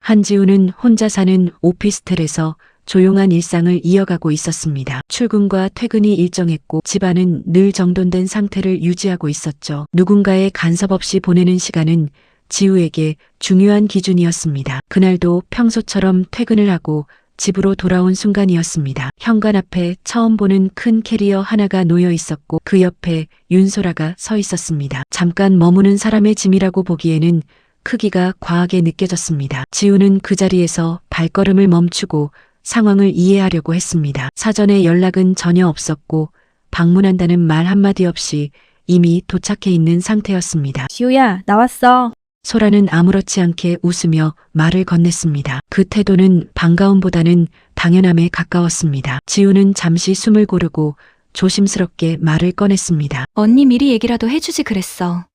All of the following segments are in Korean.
한지우는 혼자 사는 오피스텔에서 조용한 일상을 이어가고 있었습니다. 출근과 퇴근이 일정했고 집안은 늘 정돈된 상태를 유지하고 있었죠. 누군가의 간섭 없이 보내는 시간은 지우에게 중요한 기준이었습니다. 그날도 평소처럼 퇴근을 하고 집으로 돌아온 순간이었습니다. 현관 앞에 처음 보는 큰 캐리어 하나가 놓여 있었고 그 옆에 윤소라가 서 있었습니다. 잠깐 머무는 사람의 짐이라고 보기에는 크기가 과하게 느껴졌습니다. 지우는 그 자리에서 발걸음을 멈추고 상황을 이해하려고 했습니다. 사전에 연락은 전혀 없었고 방문한다는 말 한마디 없이 이미 도착해 있는 상태였습니다. 지우야, 나왔어. 소라는 아무렇지 않게 웃으며 말을 건넸습니다. 그 태도는 반가움보다는 당연함에 가까웠습니다. 지우는 잠시 숨을 고르고 조심스럽게 말을 꺼냈습니다. 언니 미리 얘기라도 해주지 그랬어.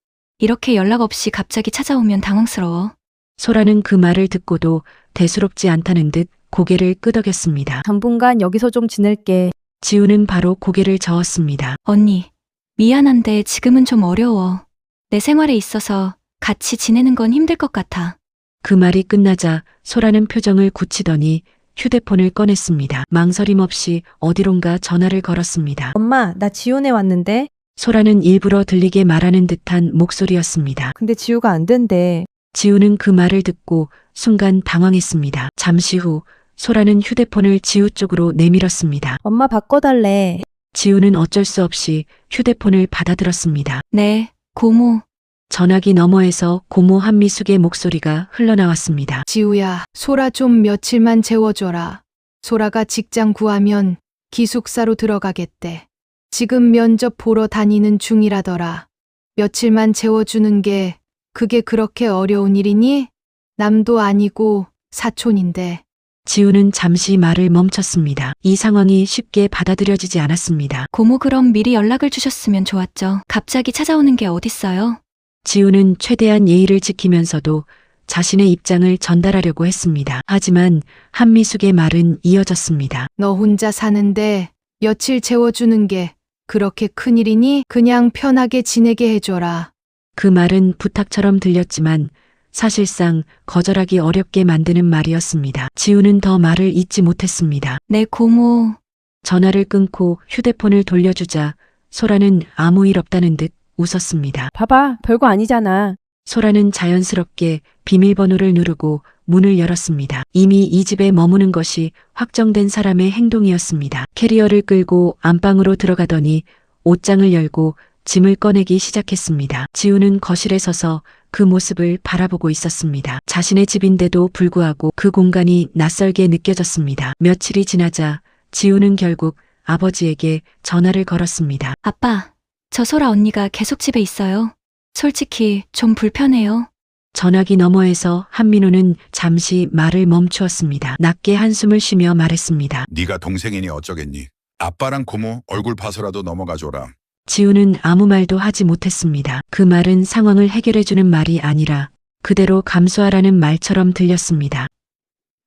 이렇게 연락 없이 갑자기 찾아오면 당황스러워. 소라는 그 말을 듣고도 대수롭지 않다는 듯 고개를 끄덕였습니다. 당분간 여기서 좀 지낼게. 지우는 바로 고개를 저었습니다. 언니, 미안한데 지금은 좀 어려워. 내 생활에 있어서 같이 지내는 건 힘들 것 같아. 그 말이 끝나자 소라는 표정을 굳히더니 휴대폰을 꺼냈습니다. 망설임 없이 어디론가 전화를 걸었습니다. 엄마, 나 지우네 왔는데. 소라는 일부러 들리게 말하는 듯한 목소리였습니다. 근데 지우가 안 된대. 지우는 그 말을 듣고 순간 당황했습니다. 잠시 후 소라는 휴대폰을 지우 쪽으로 내밀었습니다. 엄마 바꿔달래. 지우는 어쩔 수 없이 휴대폰을 받아들었습니다. 네, 고모. 전화기 너머에서 고모 한미숙의 목소리가 흘러나왔습니다. 지우야, 소라 좀 며칠만 재워줘라. 소라가 직장 구하면 기숙사로 들어가겠대. 지금 면접 보러 다니는 중이라더라. 며칠만 재워주는 게 그게 그렇게 어려운 일이니? 남도 아니고 사촌인데. 지우는 잠시 말을 멈췄습니다. 이 상황이 쉽게 받아들여지지 않았습니다. 고모 그럼 미리 연락을 주셨으면 좋았죠. 갑자기 찾아오는 게 어딨어요? 지우는 최대한 예의를 지키면서도 자신의 입장을 전달하려고 했습니다. 하지만 한미숙의 말은 이어졌습니다. 너 혼자 사는데 며칠 재워주는 게 그렇게 큰일이니? 그냥 편하게 지내게 해줘라. 그 말은 부탁처럼 들렸지만 사실상 거절하기 어렵게 만드는 말이었습니다. 지우는 더 말을 잇지 못했습니다. 네, 고모. 전화를 끊고 휴대폰을 돌려주자 소라는 아무 일 없다는 듯 웃었습니다. 봐봐, 별거 아니잖아. 소라는 자연스럽게 비밀번호를 누르고 문을 열었습니다. 이미 이 집에 머무는 것이 확정된 사람의 행동이었습니다. 캐리어를 끌고 안방으로 들어가더니 옷장을 열고 짐을 꺼내기 시작했습니다. 지우는 거실에 서서 그 모습을 바라보고 있었습니다. 자신의 집인데도 불구하고 그 공간이 낯설게 느껴졌습니다. 며칠이 지나자 지우는 결국 아버지에게 전화를 걸었습니다. 아빠, 저 소라 언니가 계속 집에 있어요. 솔직히 좀 불편해요. 전화기 너머에서 한민호는 잠시 말을 멈추었습니다. 낮게 한숨을 쉬며 말했습니다. 네가 동생이니 어쩌겠니? 아빠랑 고모 얼굴 봐서라도 넘어가줘라. 지우는 아무 말도 하지 못했습니다. 그 말은 상황을 해결해주는 말이 아니라 그대로 감수하라는 말처럼 들렸습니다.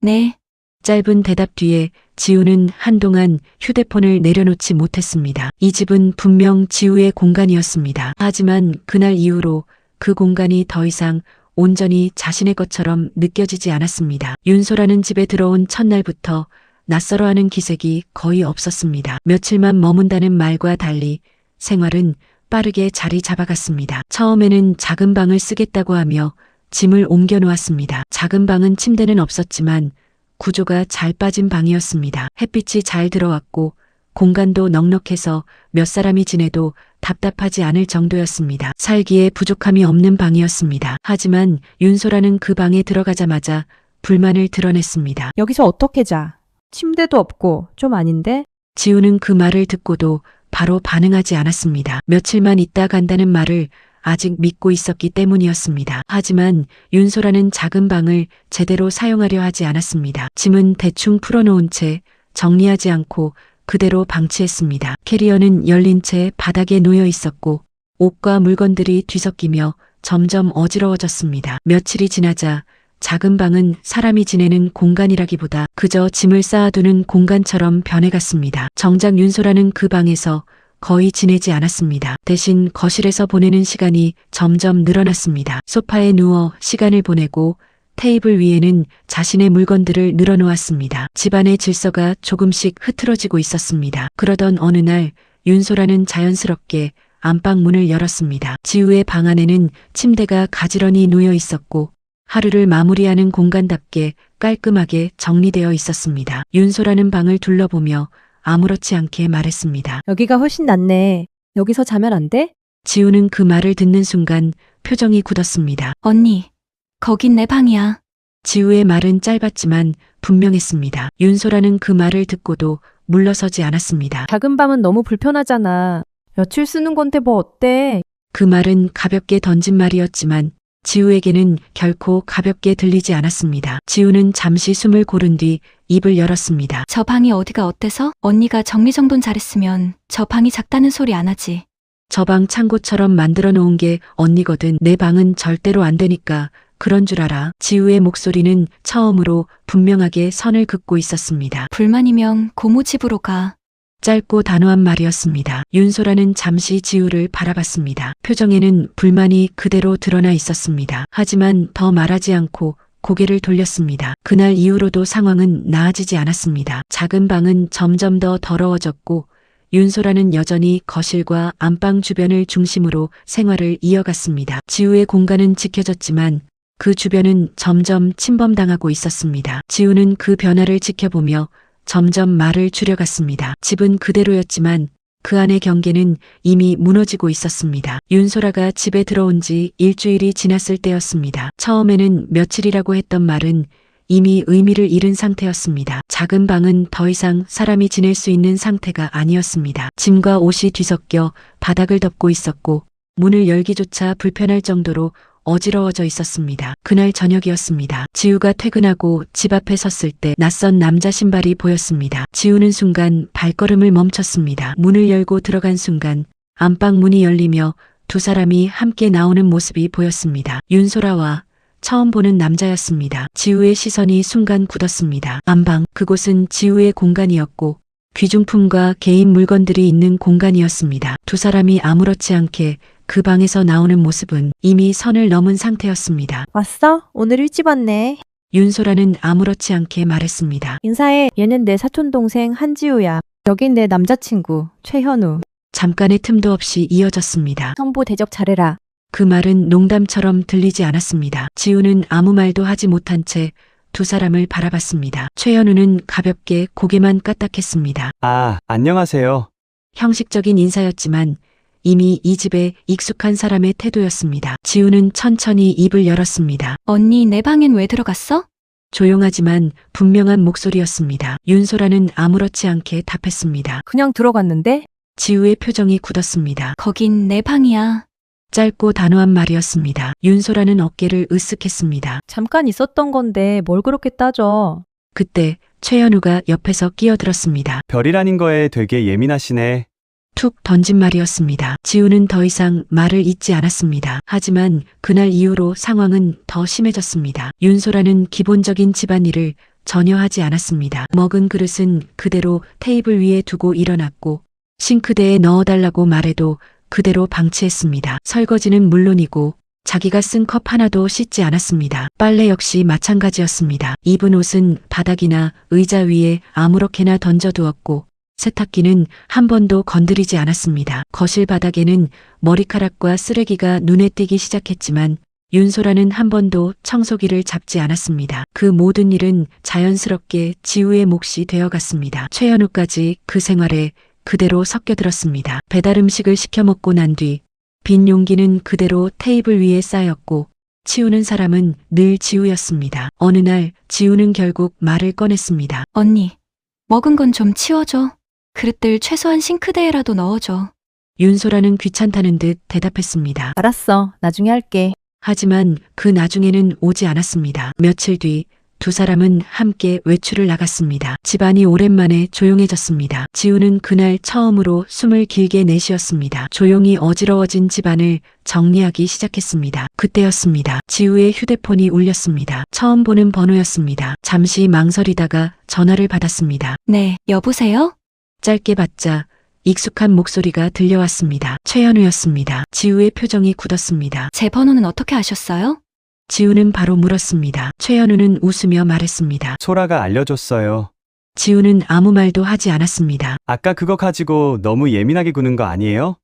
네. 짧은 대답 뒤에 지우는 한동안 휴대폰을 내려놓지 못했습니다. 이 집은 분명 지우의 공간이었습니다. 하지만 그날 이후로 그 공간이 더 이상 온전히 자신의 것처럼 느껴지지 않았습니다. 윤소라는 집에 들어온 첫날부터 낯설어하는 기색이 거의 없었습니다. 며칠만 머문다는 말과 달리 생활은 빠르게 자리 잡아갔습니다. 처음에는 작은 방을 쓰겠다고 하며 짐을 옮겨 놓았습니다. 작은 방은 침대는 없었지만 구조가 잘 빠진 방이었습니다. 햇빛이 잘 들어왔고 공간도 넉넉해서 몇 사람이 지내도 답답하지 않을 정도였습니다. 살기에 부족함이 없는 방이었습니다. 하지만 윤소라는 그 방에 들어가자마자 불만을 드러냈습니다. 여기서 어떻게 자? 침대도 없고 좀 아닌데? 지우는 그 말을 듣고도 바로 반응하지 않았습니다. 며칠만 있다 간다는 말을 아직 믿고 있었기 때문이었습니다. 하지만 윤소라는 작은 방을 제대로 사용하려 하지 않았습니다. 짐은 대충 풀어놓은 채 정리하지 않고 그대로 방치했습니다. 캐리어는 열린 채 바닥에 놓여 있었고 옷과 물건들이 뒤섞이며 점점 어지러워졌습니다. 며칠이 지나자 작은 방은 사람이 지내는 공간이라기보다 그저 짐을 쌓아두는 공간처럼 변해갔습니다. 정작 윤소라는 그 방에서 거의 지내지 않았습니다. 대신 거실에서 보내는 시간이 점점 늘어났습니다. 소파에 누워 시간을 보내고 테이블 위에는 자신의 물건들을 늘어놓았습니다. 집안의 질서가 조금씩 흐트러지고 있었습니다. 그러던 어느 날 윤소라는 자연스럽게 안방 문을 열었습니다. 지우의 방 안에는 침대가 가지런히 놓여 있었고 하루를 마무리하는 공간답게 깔끔하게 정리되어 있었습니다. 윤소라는 방을 둘러보며 아무렇지 않게 말했습니다. 여기가 훨씬 낫네. 여기서 자면 안 돼? 지우는 그 말을 듣는 순간 표정이 굳었습니다. 언니, 거긴 내 방이야. 지우의 말은 짧았지만 분명했습니다. 윤소라는 그 말을 듣고도 물러서지 않았습니다. 작은 방은 너무 불편하잖아. 며칠 쓰는 건데 뭐 어때? 그 말은 가볍게 던진 말이었지만 지우에게는 결코 가볍게 들리지 않았습니다. 지우는 잠시 숨을 고른 뒤 입을 열었습니다. 저 방이 어디가 어때서? 언니가 정리정돈 잘했으면 저 방이 작다는 소리 안 하지. 저 방 창고처럼 만들어 놓은 게 언니거든. 내 방은 절대로 안 되니까 그런 줄 알아. 지우의 목소리는 처음으로 분명하게 선을 긋고 있었습니다. 불만이면 고모 집으로 가. 짧고 단호한 말이었습니다. 윤소라는 잠시 지우를 바라봤습니다. 표정에는 불만이 그대로 드러나 있었습니다. 하지만 더 말하지 않고 고개를 돌렸습니다. 그날 이후로도 상황은 나아지지 않았습니다. 작은 방은 점점 더 더러워졌고 윤소라는 여전히 거실과 안방 주변을 중심으로 생활을 이어갔습니다. 지우의 공간은 지켜졌지만 그 주변은 점점 침범당하고 있었습니다. 지우는 그 변화를 지켜보며 점점 말을 줄여갔습니다. 집은 그대로였지만 그 안의 경계는 이미 무너지고 있었습니다. 윤소라가 집에 들어온 지 일주일이 지났을 때였습니다. 처음에는 며칠이라고 했던 말은 이미 의미를 잃은 상태였습니다. 작은 방은 더 이상 사람이 지낼 수 있는 상태가 아니었습니다. 짐과 옷이 뒤섞여 바닥을 덮고 있었고 문을 열기조차 불편할 정도로 어지러워져 있었습니다. 그날 저녁이었습니다. 지우가 퇴근하고 집 앞에 섰을 때 낯선 남자 신발이 보였습니다. 지우는 순간 발걸음을 멈췄습니다. 문을 열고 들어간 순간 안방 문이 열리며 두 사람이 함께 나오는 모습이 보였습니다. 윤소라와 처음 보는 남자였습니다. 지우의 시선이 순간 굳었습니다. 안방, 그곳은 지우의 공간이었고 귀중품과 개인 물건들이 있는 공간이었습니다. 두 사람이 아무렇지 않게 그 방에서 나오는 모습은 이미 선을 넘은 상태였습니다. 왔어? 오늘 일찍 왔네. 윤소라는 아무렇지 않게 말했습니다. 인사해. 얘는 내 사촌 동생 한지우야. 여긴 내 남자친구 최현우. 잠깐의 틈도 없이 이어졌습니다. 선보 대접 잘해라. 그 말은 농담처럼 들리지 않았습니다. 지우는 아무 말도 하지 못한 채 두 사람을 바라봤습니다. 최현우는 가볍게 고개만 까딱했습니다. 아, 안녕하세요. 형식적인 인사였지만 이미 이 집에 익숙한 사람의 태도였습니다. 지우는 천천히 입을 열었습니다. 언니, 내 방엔 왜 들어갔어? 조용하지만 분명한 목소리였습니다. 윤소라는 아무렇지 않게 답했습니다. 그냥 들어갔는데? 지우의 표정이 굳었습니다. 거긴 내 방이야. 짧고 단호한 말이었습니다. 윤소라는 어깨를 으쓱했습니다. 잠깐 있었던 건데 뭘 그렇게 따져. 그때 최현우가 옆에서 끼어들었습니다. 별이라는 거에 되게 예민하시네. 툭 던진 말이었습니다. 지우는 더 이상 말을 잇지 않았습니다. 하지만 그날 이후로 상황은 더 심해졌습니다. 윤소라는 기본적인 집안일을 전혀 하지 않았습니다. 먹은 그릇은 그대로 테이블 위에 두고 일어났고 싱크대에 넣어달라고 말해도 그대로 방치했습니다. 설거지는 물론이고 자기가 쓴 컵 하나도 씻지 않았습니다. 빨래 역시 마찬가지였습니다. 입은 옷은 바닥이나 의자 위에 아무렇게나 던져두었고 세탁기는 한 번도 건드리지 않았습니다. 거실 바닥에는 머리카락과 쓰레기가 눈에 띄기 시작했지만 윤소라는 한 번도 청소기를 잡지 않았습니다. 그 모든 일은 자연스럽게 지우의 몫이 되어갔습니다. 최현우까지 그 생활에 그대로 섞여들었습니다. 배달 음식을 시켜 먹고 난 뒤 빈 용기는 그대로 테이블 위에 쌓였고 치우는 사람은 늘 지우였습니다. 어느 날 지우는 결국 말을 꺼냈습니다. 언니, 먹은 건 좀 치워줘. 그릇들 최소한 싱크대에라도 넣어줘. 윤소라는 귀찮다는 듯 대답했습니다. 알았어. 나중에 할게. 하지만 그 나중에는 오지 않았습니다. 며칠 뒤 두 사람은 함께 외출을 나갔습니다. 집안이 오랜만에 조용해졌습니다. 지우는 그날 처음으로 숨을 길게 내쉬었습니다. 조용히 어지러워진 집안을 정리하기 시작했습니다. 그때였습니다. 지우의 휴대폰이 울렸습니다. 처음 보는 번호였습니다. 잠시 망설이다가 전화를 받았습니다. 네, 여보세요? 짧게 받자 익숙한 목소리가 들려왔습니다. 최현우였습니다. 지우의 표정이 굳었습니다. 제 번호는 어떻게 아셨어요? 지우는 바로 물었습니다. 최현우는 웃으며 말했습니다. 소라가 알려줬어요. 지우는 아무 말도 하지 않았습니다. 아까 그거 가지고 너무 예민하게 구는 거 아니에요?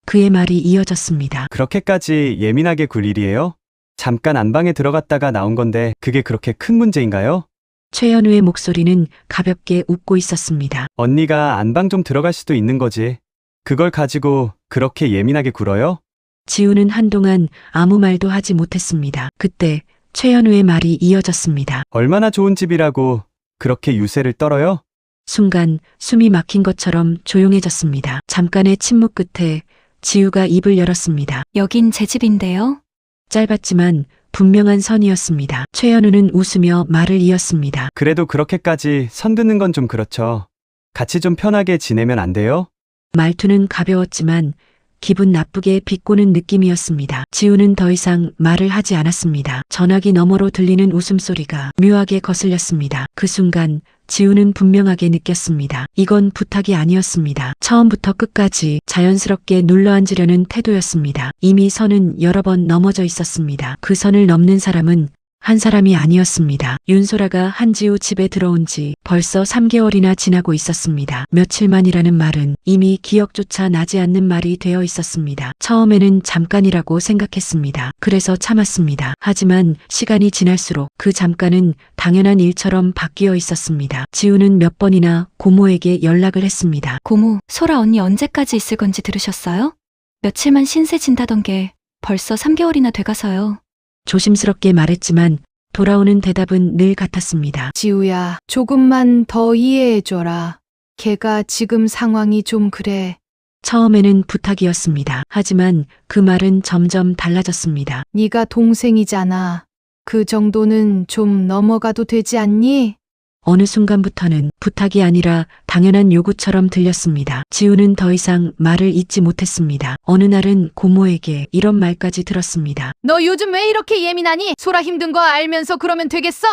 그의 말이 이어졌습니다. 그렇게까지 예민하게 굴 일이에요? 잠깐 안방에 들어갔다가 나온 건데 그게 그렇게 큰 문제인가요? 최현우의 목소리는 가볍게 웃고 있었습니다. 언니가 안방 좀 들어갈 수도 있는 거지. 그걸 가지고 그렇게 예민하게 굴어요? 지우는 한동안 아무 말도 하지 못했습니다. 그때 최현우의 말이 이어졌습니다. 얼마나 좋은 집이라고 그렇게 유세를 떨어요? 순간 숨이 막힌 것처럼 조용해졌습니다. 잠깐의 침묵 끝에 지우가 입을 열었습니다. 여긴 제 집인데요. 짧았지만 분명한 선이었습니다. 최현우는 웃으며 말을 이었습니다. 그래도 그렇게까지 선 긋는 건 좀 그렇죠. 같이 좀 편하게 지내면 안 돼요? 말투는 가벼웠지만 기분 나쁘게 비꼬는 느낌이었습니다. 지우는 더 이상 말을 하지 않았습니다. 전화기 너머로 들리는 웃음소리가 묘하게 거슬렸습니다. 그 순간 지우는 분명하게 느꼈습니다. 이건 부탁이 아니었습니다. 처음부터 끝까지 자연스럽게 눌러앉으려는 태도였습니다. 이미 선은 여러 번 넘어져 있었습니다. 그 선을 넘는 사람은 한 사람이 아니었습니다. 윤소라가 한지우 집에 들어온 지 벌써 3개월이나 지나고 있었습니다. 며칠만이라는 말은 이미 기억조차 나지 않는 말이 되어 있었습니다. 처음에는 잠깐이라고 생각했습니다. 그래서 참았습니다. 하지만 시간이 지날수록 그 잠깐은 당연한 일처럼 바뀌어 있었습니다. 지우는 몇 번이나 고모에게 연락을 했습니다. 고모, 소라 언니 언제까지 있을 건지 들으셨어요? 며칠만 신세 진다던 게 벌써 3개월이나 돼가서요. 조심스럽게 말했지만 돌아오는 대답은 늘 같았습니다. 지우야, 조금만 더 이해해줘라. 걔가 지금 상황이 좀 그래. 처음에는 부탁이었습니다. 하지만 그 말은 점점 달라졌습니다. 네가 동생이잖아. 그 정도는 좀 넘어가도 되지 않니? 어느 순간부터는 부탁이 아니라 당연한 요구처럼 들렸습니다. 지우는 더 이상 말을 잇지 못했습니다. 어느 날은 고모에게 이런 말까지 들었습니다. 너 요즘 왜 이렇게 예민하니? 소라 힘든 거 알면서 그러면 되겠어?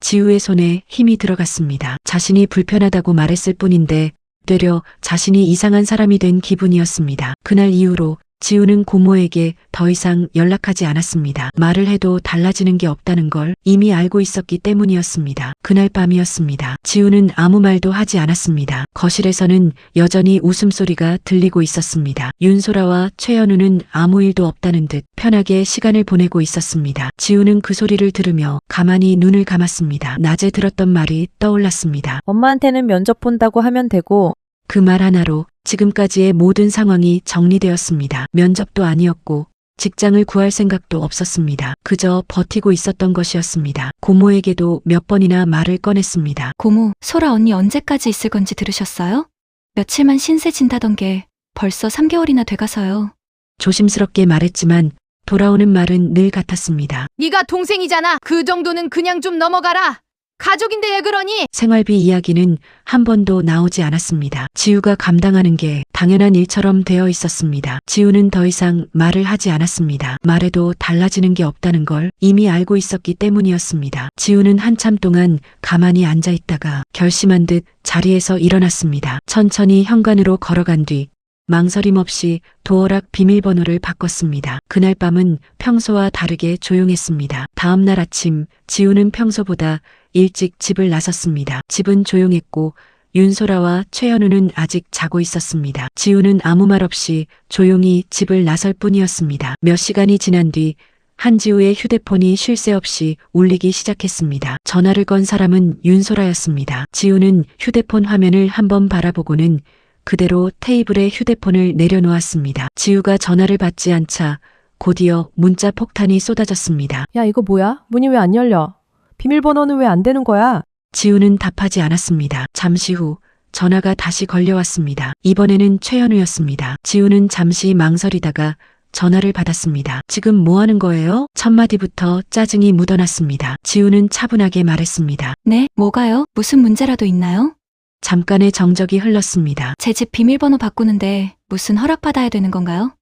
지우의 손에 힘이 들어갔습니다. 자신이 불편하다고 말했을 뿐인데 되려 자신이 이상한 사람이 된 기분이었습니다. 그날 이후로 지우는 고모에게 더 이상 연락하지 않았습니다. 말을 해도 달라지는 게 없다는 걸 이미 알고 있었기 때문이었습니다. 그날 밤이었습니다. 지우는 아무 말도 하지 않았습니다. 거실에서는 여전히 웃음소리가 들리고 있었습니다. 윤소라와 최현우는 아무 일도 없다는 듯 편하게 시간을 보내고 있었습니다. 지우는 그 소리를 들으며 가만히 눈을 감았습니다. 낮에 들었던 말이 떠올랐습니다. 엄마한테는 면접 본다고 하면 되고 그 말 하나로 지금까지의 모든 상황이 정리되었습니다. 면접도 아니었고 직장을 구할 생각도 없었습니다. 그저 버티고 있었던 것이었습니다. 고모에게도 몇 번이나 말을 꺼냈습니다. 고모, 소라 언니 언제까지 있을 건지 들으셨어요? 며칠만 신세 진다던 게 벌써 3개월이나 돼가서요. 조심스럽게 말했지만 돌아오는 말은 늘 같았습니다. 네가 동생이잖아. 그 정도는 그냥 좀 넘어가라. 가족인데 왜 그러니? 생활비 이야기는 한 번도 나오지 않았습니다. 지우가 감당하는 게 당연한 일처럼 되어 있었습니다. 지우는 더 이상 말을 하지 않았습니다. 말해도 달라지는 게 없다는 걸 이미 알고 있었기 때문이었습니다. 지우는 한참 동안 가만히 앉아 있다가 결심한 듯 자리에서 일어났습니다. 천천히 현관으로 걸어간 뒤 망설임 없이 도어락 비밀번호를 바꿨습니다. 그날 밤은 평소와 다르게 조용했습니다. 다음 날 아침 지우는 평소보다 일찍 집을 나섰습니다. 집은 조용했고 윤소라와 최현우는 아직 자고 있었습니다. 지우는 아무 말 없이 조용히 집을 나설 뿐이었습니다. 몇 시간이 지난 뒤 한지우의 휴대폰이 쉴 새 없이 울리기 시작했습니다. 전화를 건 사람은 윤소라였습니다. 지우는 휴대폰 화면을 한번 바라보고는 그대로 테이블에 휴대폰을 내려놓았습니다. 지우가 전화를 받지 않자 곧이어 문자 폭탄이 쏟아졌습니다. 야 이거 뭐야? 문이 왜 안 열려? 비밀번호는 왜 안 되는 거야? 지우는 답하지 않았습니다. 잠시 후 전화가 다시 걸려왔습니다. 이번에는 최현우였습니다. 지우는 잠시 망설이다가 전화를 받았습니다. 지금 뭐 하는 거예요? 첫 마디부터 짜증이 묻어났습니다. 지우는 차분하게 말했습니다. 네, 뭐가요? 무슨 문제라도 있나요? 잠깐의 정적이 흘렀습니다. 제 집 비밀번호 바꾸는데 무슨 허락받아야 되는 건가요?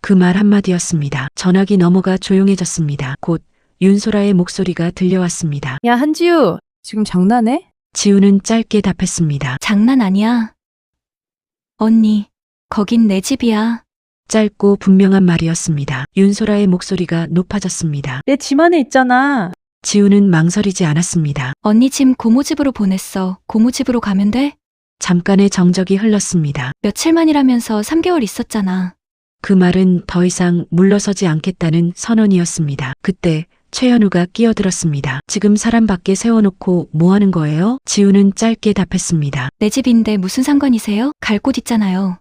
그 말 한마디였습니다. 전화기 넘어가 조용해졌습니다. 곧 윤소라의 목소리가 들려왔습니다. 야 한지우 지금 장난해? 지우는 짧게 답했습니다. 장난 아니야. 언니, 거긴 내 집이야. 짧고 분명한 말이었습니다. 윤소라의 목소리가 높아졌습니다. 내 집 안에 있잖아. 지우는 망설이지 않았습니다. 언니 짐 고모 집으로 보냈어. 고모 집으로 가면 돼? 잠깐의 정적이 흘렀습니다. 며칠만이라면서 3개월 있었잖아. 그 말은 더 이상 물러서지 않겠다는 선언이었습니다. 그때 최현우가 끼어들었습니다. 지금 사람 밖에 세워놓고 뭐 하는 거예요? 지우는 짧게 답했습니다. 내 집인데 무슨 상관이세요? 갈 곳 있잖아요.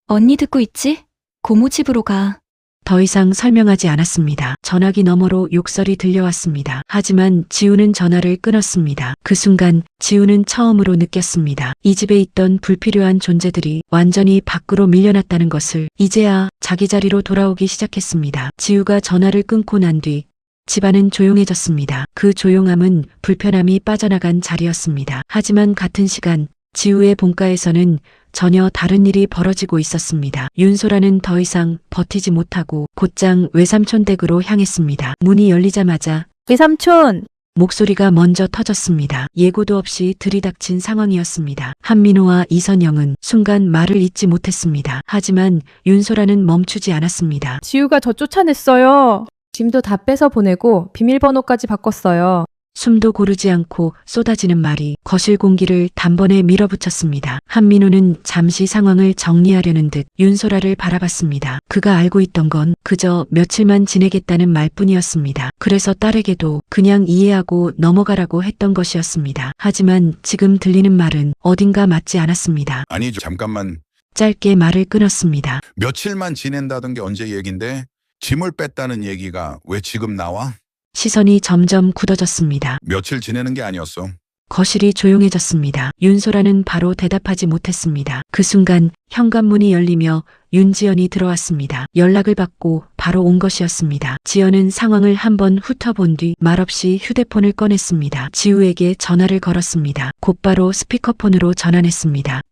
언니 듣고 있지? 고모 집으로 가. 더 이상 설명하지 않았습니다. 전화기 너머로 욕설이 들려왔습니다. 하지만 지우는 전화를 끊었습니다. 그 순간 지우는 처음으로 느꼈습니다. 이 집에 있던 불필요한 존재들이 완전히 밖으로 밀려났다는 것을. 이제야 자기 자리로 돌아오기 시작했습니다. 지우가 전화를 끊고 난 뒤 집안은 조용해졌습니다. 그 조용함은 불편함이 빠져나간 자리였습니다. 하지만 같은 시간 지우의 본가에서는 전혀 다른 일이 벌어지고 있었습니다. 윤소라는 더 이상 버티지 못하고 곧장 외삼촌 댁으로 향했습니다. 문이 열리자마자 외삼촌! 목소리가 먼저 터졌습니다. 예고도 없이 들이닥친 상황이었습니다. 한민호와 이선영은 순간 말을 잇지 못했습니다. 하지만 윤소라는 멈추지 않았습니다. 지우가 저 쫓아냈어요. 짐도 다 뺏어 보내고 비밀번호까지 바꿨어요. 숨도 고르지 않고 쏟아지는 말이 거실 공기를 단번에 밀어붙였습니다. 한민호는 잠시 상황을 정리하려는 듯 윤소라를 바라봤습니다. 그가 알고 있던 건 그저 며칠만 지내겠다는 말뿐이었습니다. 그래서 딸에게도 그냥 이해하고 넘어가라고 했던 것이었습니다. 하지만 지금 들리는 말은 어딘가 맞지 않았습니다. 아니, 잠깐만. 짧게 말을 끊었습니다. 며칠만 지낸다던 게 언제 얘긴데? 짐을 뺐다는 얘기가 왜 지금 나와? 시선이 점점 굳어졌습니다. 며칠 지내는 게 아니었어. 거실이 조용해졌습니다. 윤소라는 바로 대답하지 못했습니다. 그 순간 현관문이 열리며 윤지연이 들어왔습니다. 연락을 받고 바로 온 것이었습니다. 지연은 상황을 한번 훑어본 뒤 말없이 휴대폰을 꺼냈습니다. 지우에게 전화를 걸었습니다. 곧바로 스피커폰으로 전환했습니다.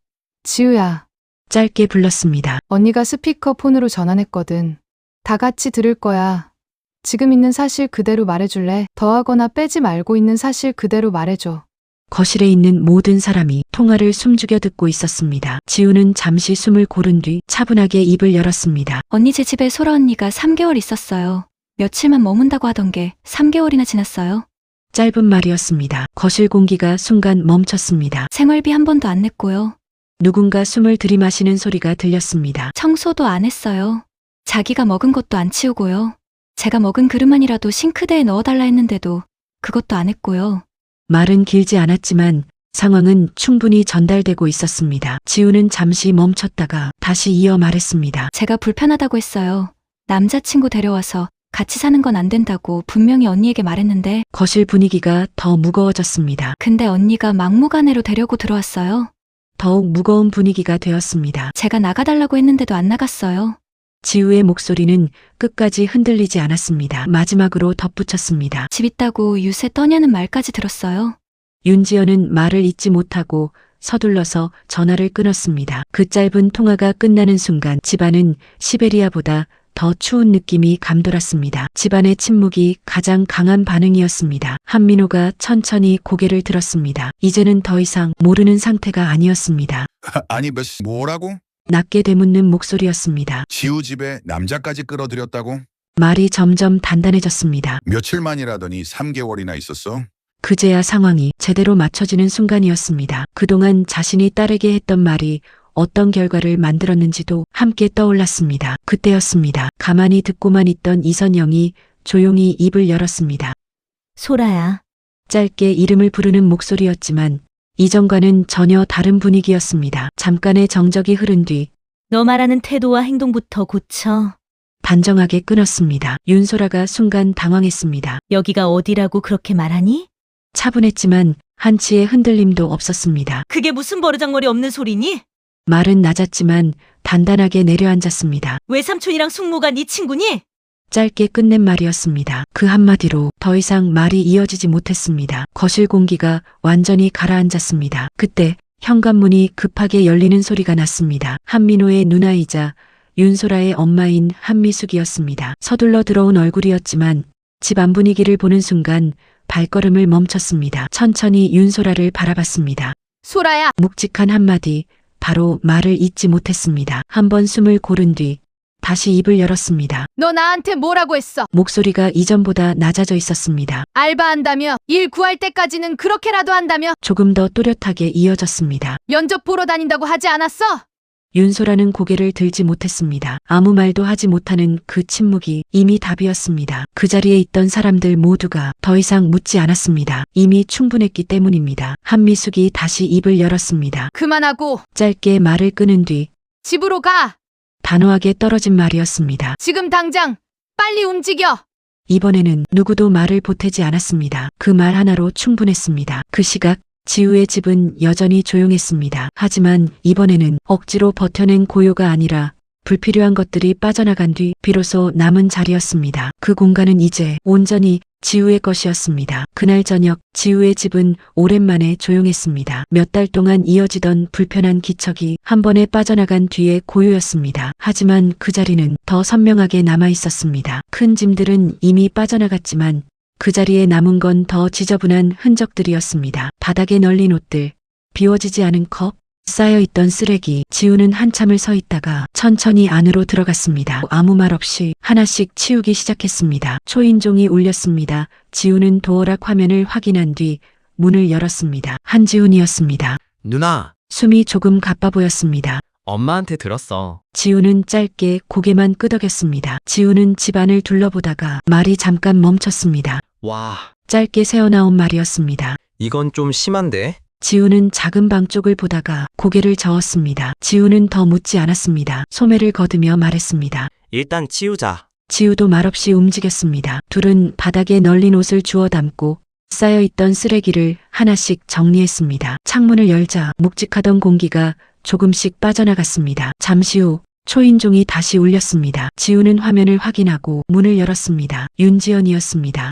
지우야, 짧게 불렀습니다. 언니가 스피커폰으로 전화했거든. 다 같이 들을 거야. 지금 있는 사실 그대로 말해줄래? 더하거나 빼지 말고 있는 사실 그대로 말해줘. 거실에 있는 모든 사람이 통화를 숨죽여 듣고 있었습니다. 지우는 잠시 숨을 고른 뒤 차분하게 입을 열었습니다. 언니 제 집에 소라 언니가 3개월 있었어요. 며칠만 머문다고 하던 게 3개월이나 지났어요. 짧은 말이었습니다. 거실 공기가 순간 멈췄습니다. 생활비 한 번도 안 냈고요. 누군가 숨을 들이마시는 소리가 들렸습니다. 청소도 안 했어요. 자기가 먹은 것도 안 치우고요. 제가 먹은 그릇만이라도 싱크대에 넣어달라 했는데도 그것도 안 했고요. 말은 길지 않았지만 상황은 충분히 전달되고 있었습니다. 지우는 잠시 멈췄다가 다시 이어 말했습니다. 제가 불편하다고 했어요. 남자친구 데려와서 같이 사는 건 안 된다고 분명히 언니에게 말했는데 거실 분위기가 더 무거워졌습니다. 근데 언니가 막무가내로 데려고 들어왔어요. 더욱 무거운 분위기가 되었습니다. 제가 나가달라고 했는데도 안 나갔어요. 지우의 목소리는 끝까지 흔들리지 않았습니다. 마지막으로 덧붙였습니다. 집 있다고 유세 떠냐는 말까지 들었어요. 윤지연은 말을 잇지 못하고 서둘러서 전화를 끊었습니다. 그 짧은 통화가 끝나는 순간 집안은 시베리아보다 더 추운 느낌이 감돌았습니다. 집안의 침묵이 가장 강한 반응이었습니다. 한민호가 천천히 고개를 들었습니다. 이제는 더 이상 모르는 상태가 아니었습니다. 아니, 뭐라고? 낮게 되묻는 목소리였습니다. 지우 집에 남자까지 끌어들였다고? 말이 점점 단단해졌습니다. 며칠만이라더니 3개월이나 있었어? 그제야 상황이 제대로 맞춰지는 순간이었습니다. 그동안 자신이 딸에게 했던 말이 어떤 결과를 만들었는지도 함께 떠올랐습니다. 그때였습니다. 가만히 듣고만 있던 이선영이 조용히 입을 열었습니다. 소라야, 짧게 이름을 부르는 목소리였지만 이전과는 전혀 다른 분위기였습니다. 잠깐의 정적이 흐른 뒤 너 말하는 태도와 행동부터 고쳐. 단정하게 끊었습니다. 윤소라가 순간 당황했습니다. 여기가 어디라고 그렇게 말하니? 차분했지만 한치의 흔들림도 없었습니다. 그게 무슨 버르장머리 없는 소리니? 말은 낮았지만 단단하게 내려앉았습니다. 외삼촌이랑 숙모가 네 친구니? 짧게 끝낸 말이었습니다. 그 한마디로 더 이상 말이 이어지지 못했습니다. 거실 공기가 완전히 가라앉았습니다. 그때 현관문이 급하게 열리는 소리가 났습니다. 한민호의 누나이자 윤소라의 엄마인 한미숙이었습니다. 서둘러 들어온 얼굴이었지만 집 안 분위기를 보는 순간 발걸음을 멈췄습니다. 천천히 윤소라를 바라봤습니다. 소라야, 묵직한 한마디, 바로 말을 잇지 못했습니다. 한 번 숨을 고른 뒤 다시 입을 열었습니다. 너 나한테 뭐라고 했어? 목소리가 이전보다 낮아져 있었습니다. 알바한다며? 일 구할 때까지는 그렇게라도 한다며? 조금 더 또렷하게 이어졌습니다. 면접 보러 다닌다고 하지 않았어? 윤소라는 고개를 들지 못했습니다. 아무 말도 하지 못하는 그 침묵이 이미 답이었습니다. 그 자리에 있던 사람들 모두가 더 이상 묻지 않았습니다. 이미 충분했기 때문입니다. 한미숙이 다시 입을 열었습니다. 그만하고 짧게 말을 끊은 뒤 집으로 가. 단호하게 떨어진 말이었습니다. 지금 당장 빨리 움직여. 이번에는 누구도 말을 보태지 않았습니다. 그 말 하나로 충분했습니다. 그 시각 지우의 집은 여전히 조용했습니다. 하지만 이번에는 억지로 버텨낸 고요가 아니라 불필요한 것들이 빠져나간 뒤 비로소 남은 자리였습니다. 그 공간은 이제 온전히 지우의 것이었습니다. 그날 저녁 지우의 집은 오랜만에 조용했습니다. 몇 달 동안 이어지던 불편한 기척이 한 번에 빠져나간 뒤에 고요였습니다. 하지만 그 자리는 더 선명하게 남아 있었습니다. 큰 짐들은 이미 빠져나갔지만 그 자리에 남은 건 더 지저분한 흔적들이었습니다. 바닥에 널린 옷들, 비워지지 않은 컵, 쌓여있던 쓰레기. 지우는 한참을 서 있다가 천천히 안으로 들어갔습니다. 아무 말 없이 하나씩 치우기 시작했습니다. 초인종이 울렸습니다. 지우는 도어락 화면을 확인한 뒤 문을 열었습니다. 한지훈이었습니다. 누나, 숨이 조금 가빠 보였습니다. 엄마한테 들었어. 지우는 짧게 고개만 끄덕였습니다. 지우는 집안을 둘러보다가 말이 잠깐 멈췄습니다. 와, 짧게 새어나온 말이었습니다. 이건 좀 심한데? 지우는 작은 방 쪽을 보다가 고개를 저었습니다. 지우는 더 묻지 않았습니다. 소매를 거두며 말했습니다. 일단 치우자. 지우도 말없이 움직였습니다. 둘은 바닥에 널린 옷을 주워 담고 쌓여있던 쓰레기를 하나씩 정리했습니다. 창문을 열자 묵직하던 공기가 조금씩 빠져나갔습니다. 잠시 후 초인종이 다시 울렸습니다. 지우는 화면을 확인하고 문을 열었습니다. 윤지연이었습니다.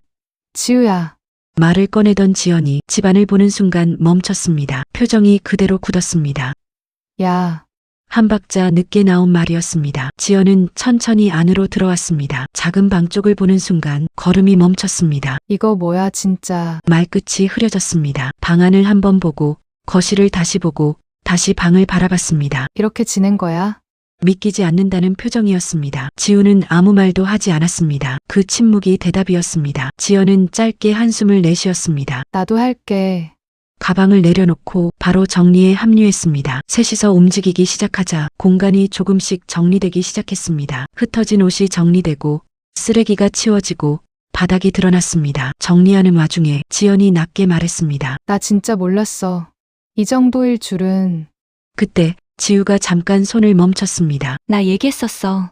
지우야. 말을 꺼내던 지연이 집안을 보는 순간 멈췄습니다. 표정이 그대로 굳었습니다. 야. 한 박자 늦게 나온 말이었습니다. 지연은 천천히 안으로 들어왔습니다. 작은 방 쪽을 보는 순간 걸음이 멈췄습니다. 이거 뭐야 진짜. 말끝이 흐려졌습니다. 방 안을 한번 보고 거실을 다시 보고 다시 방을 바라봤습니다. 이렇게 지낸 거야? 믿기지 않는다는 표정이었습니다. 지우는 아무 말도 하지 않았습니다. 그 침묵이 대답이었습니다. 지연은 짧게 한숨을 내쉬었습니다. 나도 할게. 가방을 내려놓고 바로 정리에 합류했습니다. 셋이서 움직이기 시작하자 공간이 조금씩 정리되기 시작했습니다. 흩어진 옷이 정리되고 쓰레기가 치워지고 바닥이 드러났습니다. 정리하는 와중에 지연이 낮게 말했습니다. 나 진짜 몰랐어. 이 정도일 줄은. 그때 지우가 잠깐 손을 멈췄습니다. 나 얘기했었어.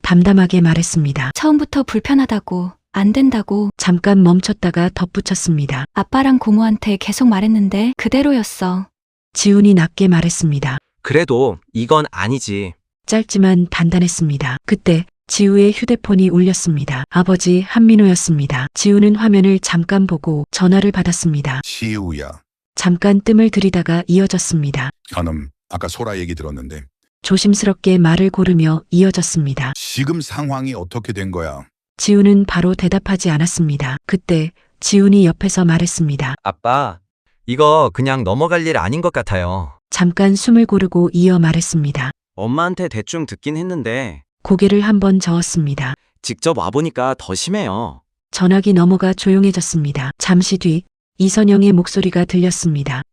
담담하게 말했습니다. 처음부터 불편하다고, 안 된다고. 잠깐 멈췄다가 덧붙였습니다. 아빠랑 고모한테 계속 말했는데 그대로였어. 지훈이 낮게 말했습니다. 그래도 이건 아니지. 짧지만 단단했습니다. 그때 지우의 휴대폰이 울렸습니다. 아버지 한민호였습니다. 지우는 화면을 잠깐 보고 전화를 받았습니다. 지우야. 잠깐 뜸을 들이다가 이어졌습니다. 저놈 아까 소라 얘기 들었는데 조심스럽게 말을 고르며 이어졌습니다. 지금 상황이 어떻게 된 거야? 지우는 바로 대답하지 않았습니다. 그때 지훈이 옆에서 말했습니다. 아빠, 이거 그냥 넘어갈 일 아닌 것 같아요. 잠깐 숨을 고르고 이어 말했습니다. 엄마한테 대충 듣긴 했는데 고개를 한번 저었습니다. 직접 와보니까 더 심해요. 전화기 너머가 조용해졌습니다. 잠시 뒤 이선영의 목소리가 들렸습니다.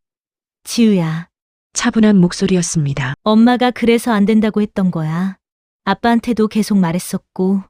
지우야, 차분한 목소리였습니다. 엄마가 그래서 안 된다고 했던 거야. 아빠한테도 계속 말했었고.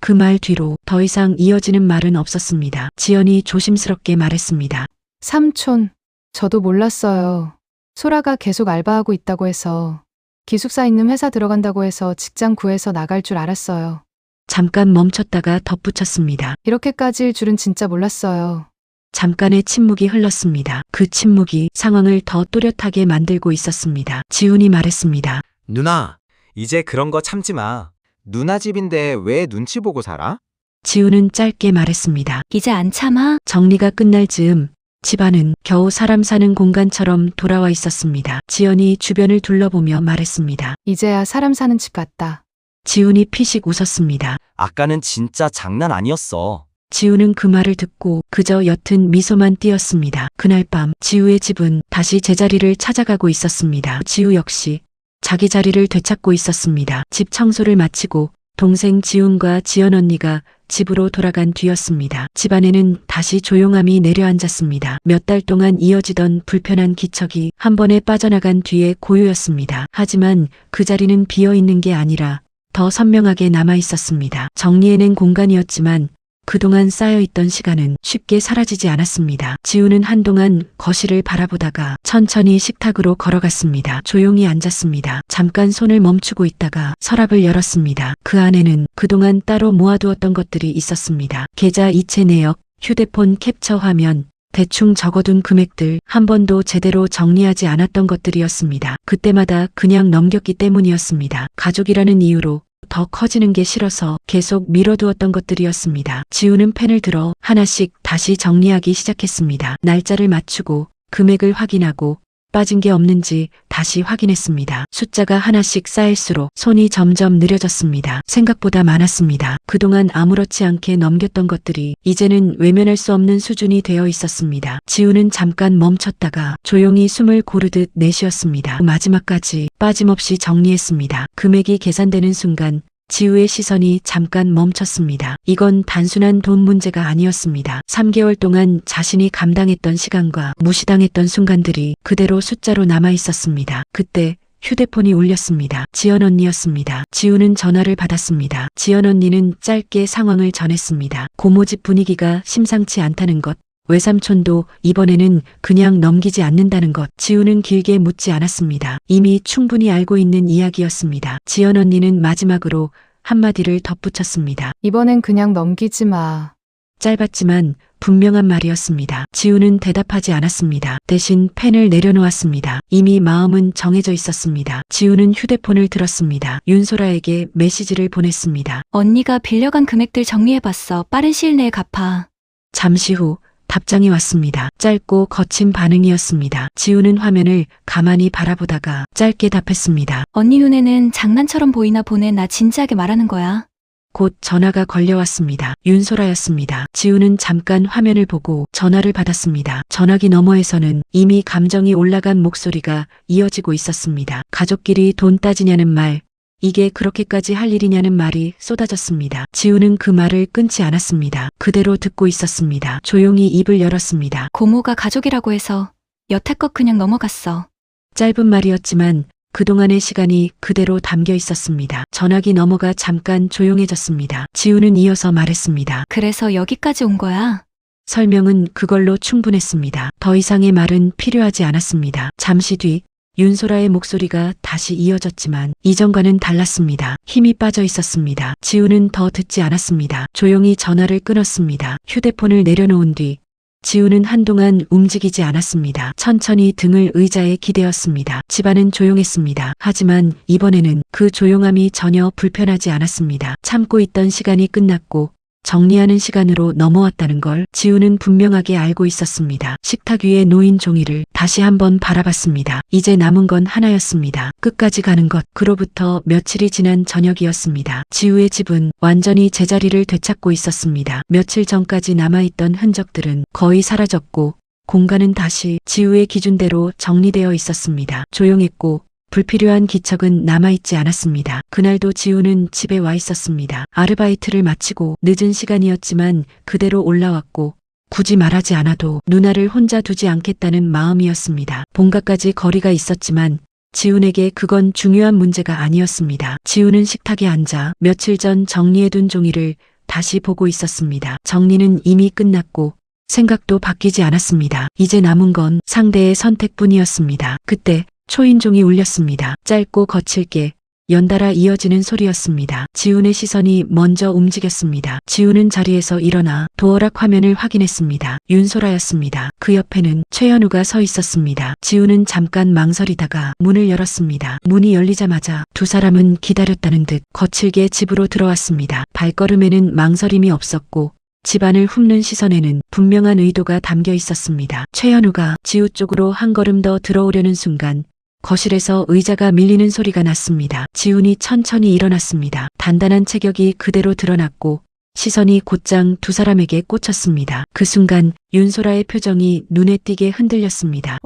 그 말 뒤로 더 이상 이어지는 말은 없었습니다. 지연이 조심스럽게 말했습니다. 삼촌, 저도 몰랐어요. 소라가 계속 알바하고 있다고 해서, 기숙사 있는 회사 들어간다고 해서 직장 구해서 나갈 줄 알았어요. 잠깐 멈췄다가 덧붙였습니다. 이렇게까지일 줄은 진짜 몰랐어요. 잠깐의 침묵이 흘렀습니다. 그 침묵이 상황을 더 또렷하게 만들고 있었습니다. 지훈이 말했습니다. 누나, 이제 그런 거 참지 마. 누나 집인데 왜 눈치 보고 살아? 지훈은 짧게 말했습니다. 이제 안 참아? 정리가 끝날 즈음 집안은 겨우 사람 사는 공간처럼 돌아와 있었습니다. 지연이 주변을 둘러보며 말했습니다. 이제야 사람 사는 집 같다. 지훈이 피식 웃었습니다. 아까는 진짜 장난 아니었어. 지우는 그 말을 듣고 그저 옅은 미소만 띄었습니다. 그날 밤 지우의 집은 다시 제자리를 찾아가고 있었습니다. 지우 역시 자기 자리를 되찾고 있었습니다. 집 청소를 마치고 동생 지훈과 지연 언니가 집으로 돌아간 뒤였습니다. 집안에는 다시 조용함이 내려앉았습니다. 몇 달 동안 이어지던 불편한 기척이 한 번에 빠져나간 뒤에 고요였습니다. 하지만 그 자리는 비어 있는 게 아니라 더 선명하게 남아 있었습니다. 정리해낸 공간이었지만 그동안 쌓여있던 시간은 쉽게 사라지지 않았습니다. 지우는 한동안 거실을 바라보다가 천천히 식탁으로 걸어갔습니다. 조용히 앉았습니다. 잠깐 손을 멈추고 있다가 서랍을 열었습니다. 그 안에는 그동안 따로 모아두었던 것들이 있었습니다. 계좌 이체 내역, 휴대폰 캡처 화면, 대충 적어둔 금액들, 한 번도 제대로 정리하지 않았던 것들이었습니다. 그때마다 그냥 넘겼기 때문이었습니다. 가족이라는 이유로 더 커지는 게 싫어서 계속 미뤄두었던 것들이었습니다. 지우는 펜을 들어 하나씩 다시 정리하기 시작했습니다. 날짜를 맞추고 금액을 확인하고 빠진 게 없는지 다시 확인했습니다. 숫자가 하나씩 쌓일수록 손이 점점 느려졌습니다. 생각보다 많았습니다. 그동안 아무렇지 않게 넘겼던 것들이 이제는 외면할 수 없는 수준이 되어 있었습니다. 지우는 잠깐 멈췄다가 조용히 숨을 고르듯 내쉬었습니다. 마지막까지 빠짐없이 정리했습니다. 금액이 계산되는 순간 지우의 시선이 잠깐 멈췄습니다. 이건 단순한 돈 문제가 아니었습니다. 3개월 동안 자신이 감당했던 시간과 무시당했던 순간들이 그대로 숫자로 남아 있었습니다. 그때 휴대폰이 울렸습니다. 지연 언니였습니다. 지우는 전화를 받았습니다. 지연 언니는 짧게 상황을 전했습니다. 고모집 분위기가 심상치 않다는 것, 외삼촌도 이번에는 그냥 넘기지 않는다는 것. 지우는 길게 묻지 않았습니다. 이미 충분히 알고 있는 이야기였습니다. 지연 언니는 마지막으로 한마디를 덧붙였습니다. 이번엔 그냥 넘기지 마. 짧았지만 분명한 말이었습니다. 지우는 대답하지 않았습니다. 대신 펜을 내려놓았습니다. 이미 마음은 정해져 있었습니다. 지우는 휴대폰을 들었습니다. 윤소라에게 메시지를 보냈습니다. 언니가 빌려간 금액들 정리해봤어. 빠른 시일 내에 갚아. 잠시 후 답장이 왔습니다. 짧고 거친 반응이었습니다. 지우는 화면을 가만히 바라보다가 짧게 답했습니다. 언니 눈에는 장난처럼 보이나 보네. 나 진지하게 말하는 거야. 곧 전화가 걸려왔습니다. 윤소라였습니다. 지우는 잠깐 화면을 보고 전화를 받았습니다. 전화기 너머에서는 이미 감정이 올라간 목소리가 이어지고 있었습니다. 가족끼리 돈 따지냐는 말, 이게 그렇게까지 할 일이냐는 말이 쏟아졌습니다. 지우는 그 말을 끊지 않았습니다. 그대로 듣고 있었습니다. 조용히 입을 열었습니다. 고모가 가족이라고 해서 여태껏 그냥 넘어갔어. 짧은 말이었지만 그동안의 시간이 그대로 담겨 있었습니다. 전화기 너머가 잠깐 조용해졌습니다. 지우는 이어서 말했습니다. 그래서 여기까지 온 거야. 설명은 그걸로 충분했습니다. 더 이상의 말은 필요하지 않았습니다. 잠시 뒤 윤소라의 목소리가 다시 이어졌지만 이전과는 달랐습니다. 힘이 빠져 있었습니다. 지우는 더 듣지 않았습니다. 조용히 전화를 끊었습니다. 휴대폰을 내려놓은 뒤 지우는 한동안 움직이지 않았습니다. 천천히 등을 의자에 기대었습니다. 집안은 조용했습니다. 하지만 이번에는 그 조용함이 전혀 불편하지 않았습니다. 참고 있던 시간이 끝났고 정리하는 시간으로 넘어왔다는 걸 지우는 분명하게 알고 있었습니다. 식탁 위에 놓인 종이를 다시 한번 바라봤습니다. 이제 남은 건 하나였습니다. 끝까지 가는 것. 그로부터 며칠이 지난 저녁이었습니다. 지우의 집은 완전히 제자리를 되찾고 있었습니다. 며칠 전까지 남아있던 흔적들은 거의 사라졌고 공간은 다시 지우의 기준대로 정리되어 있었습니다. 조용했고 불필요한 기척은 남아있지 않았습니다. 그날도 지우는 집에 와 있었습니다. 아르바이트를 마치고 늦은 시간이었지만 그대로 올라왔고 굳이 말하지 않아도 누나를 혼자 두지 않겠다는 마음이었습니다. 본가까지 거리가 있었지만 지훈에게 그건 중요한 문제가 아니었습니다. 지훈은 식탁에 앉아 며칠 전 정리해둔 종이를 다시 보고 있었습니다. 정리는 이미 끝났고 생각도 바뀌지 않았습니다. 이제 남은 건 상대의 선택뿐이었습니다. 그때 초인종이 울렸습니다. 짧고 거칠게 연달아 이어지는 소리였습니다. 지훈의 시선이 먼저 움직였습니다. 지훈은 자리에서 일어나 도어락 화면을 확인했습니다. 윤소라였습니다. 그 옆에는 최현우가 서 있었습니다. 지훈은 잠깐 망설이다가 문을 열었습니다. 문이 열리자마자 두 사람은 기다렸다는 듯 거칠게 집으로 들어왔습니다. 발걸음에는 망설임이 없었고 집안을 훑는 시선에는 분명한 의도가 담겨 있었습니다. 최현우가 지우 쪽으로 한 걸음 더 들어오려는 순간 거실에서 의자가 밀리는 소리가 났습니다. 지훈이 천천히 일어났습니다. 단단한 체격이 그대로 드러났고 시선이 곧장 두 사람에게 꽂혔습니다. 그 순간 윤소라의 표정이 눈에 띄게 흔들렸습니다.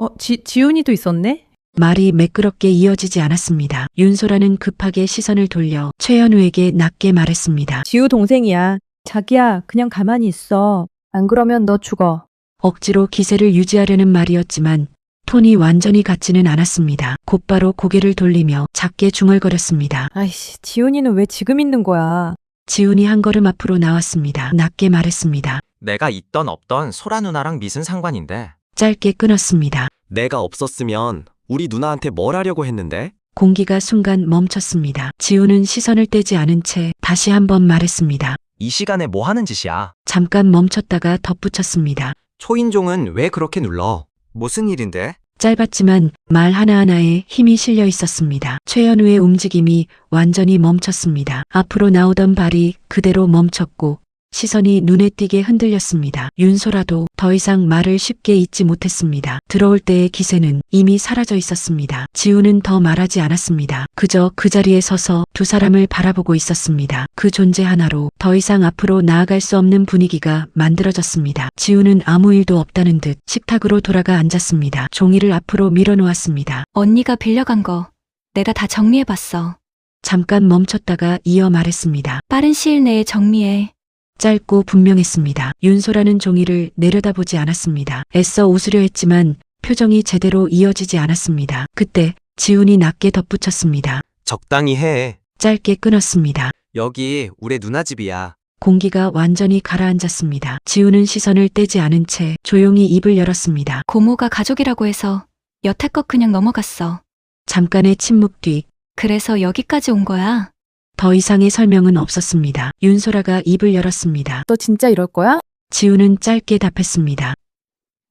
지훈이도 있었네? 말이 매끄럽게 이어지지 않았습니다. 윤소라는 급하게 시선을 돌려 최현우에게 낮게 말했습니다. 지우 동생이야. 자기야, 그냥 가만히 있어. 안 그러면 너 죽어. 억지로 기세를 유지하려는 말이었지만 톤이 완전히 같지는 않았습니다. 곧바로 고개를 돌리며 작게 중얼거렸습니다. 아이씨, 지훈이는 왜 지금 있는 거야? 지훈이 한 걸음 앞으로 나왔습니다. 낮게 말했습니다. 내가 있던 없던 소라 누나랑 무슨 상관인데? 짧게 끊었습니다. 내가 없었으면 우리 누나한테 뭘 하려고 했는데? 공기가 순간 멈췄습니다. 지훈은 시선을 떼지 않은 채 다시 한번 말했습니다. 이 시간에 뭐 하는 짓이야? 잠깐 멈췄다가 덧붙였습니다. 초인종은 왜 그렇게 눌러? 무슨 일인데? 짧았지만 말 하나하나에 힘이 실려 있었습니다. 최현우의 움직임이 완전히 멈췄습니다. 앞으로 나오던 발이 그대로 멈췄고 시선이 눈에 띄게 흔들렸습니다. 윤소라도 더 이상 말을 쉽게 잇지 못했습니다. 들어올 때의 기세는 이미 사라져 있었습니다. 지우는 더 말하지 않았습니다. 그저 그 자리에 서서 두 사람을 바라보고 있었습니다. 그 존재 하나로 더 이상 앞으로 나아갈 수 없는 분위기가 만들어졌습니다. 지우는 아무 일도 없다는 듯 식탁으로 돌아가 앉았습니다. 종이를 앞으로 밀어놓았습니다. 언니가 빌려간 거 내가 다 정리해봤어. 잠깐 멈췄다가 이어 말했습니다. 빠른 시일 내에 정리해. 짧고 분명했습니다. 윤소라는 종이를 내려다보지 않았습니다. 애써 웃으려 했지만 표정이 제대로 이어지지 않았습니다. 그때 지훈이 낮게 덧붙였습니다. 적당히 해. 짧게 끊었습니다. 여기 우리 누나 집이야. 공기가 완전히 가라앉았습니다. 지훈은 시선을 떼지 않은 채 조용히 입을 열었습니다. 고모가 가족이라고 해서 여태껏 그냥 넘어갔어. 잠깐의 침묵 뒤 그래서 여기까지 온 거야. 더 이상의 설명은 없었습니다. 윤소라가 입을 열었습니다. 너 진짜 이럴 거야? 지훈은 짧게 답했습니다.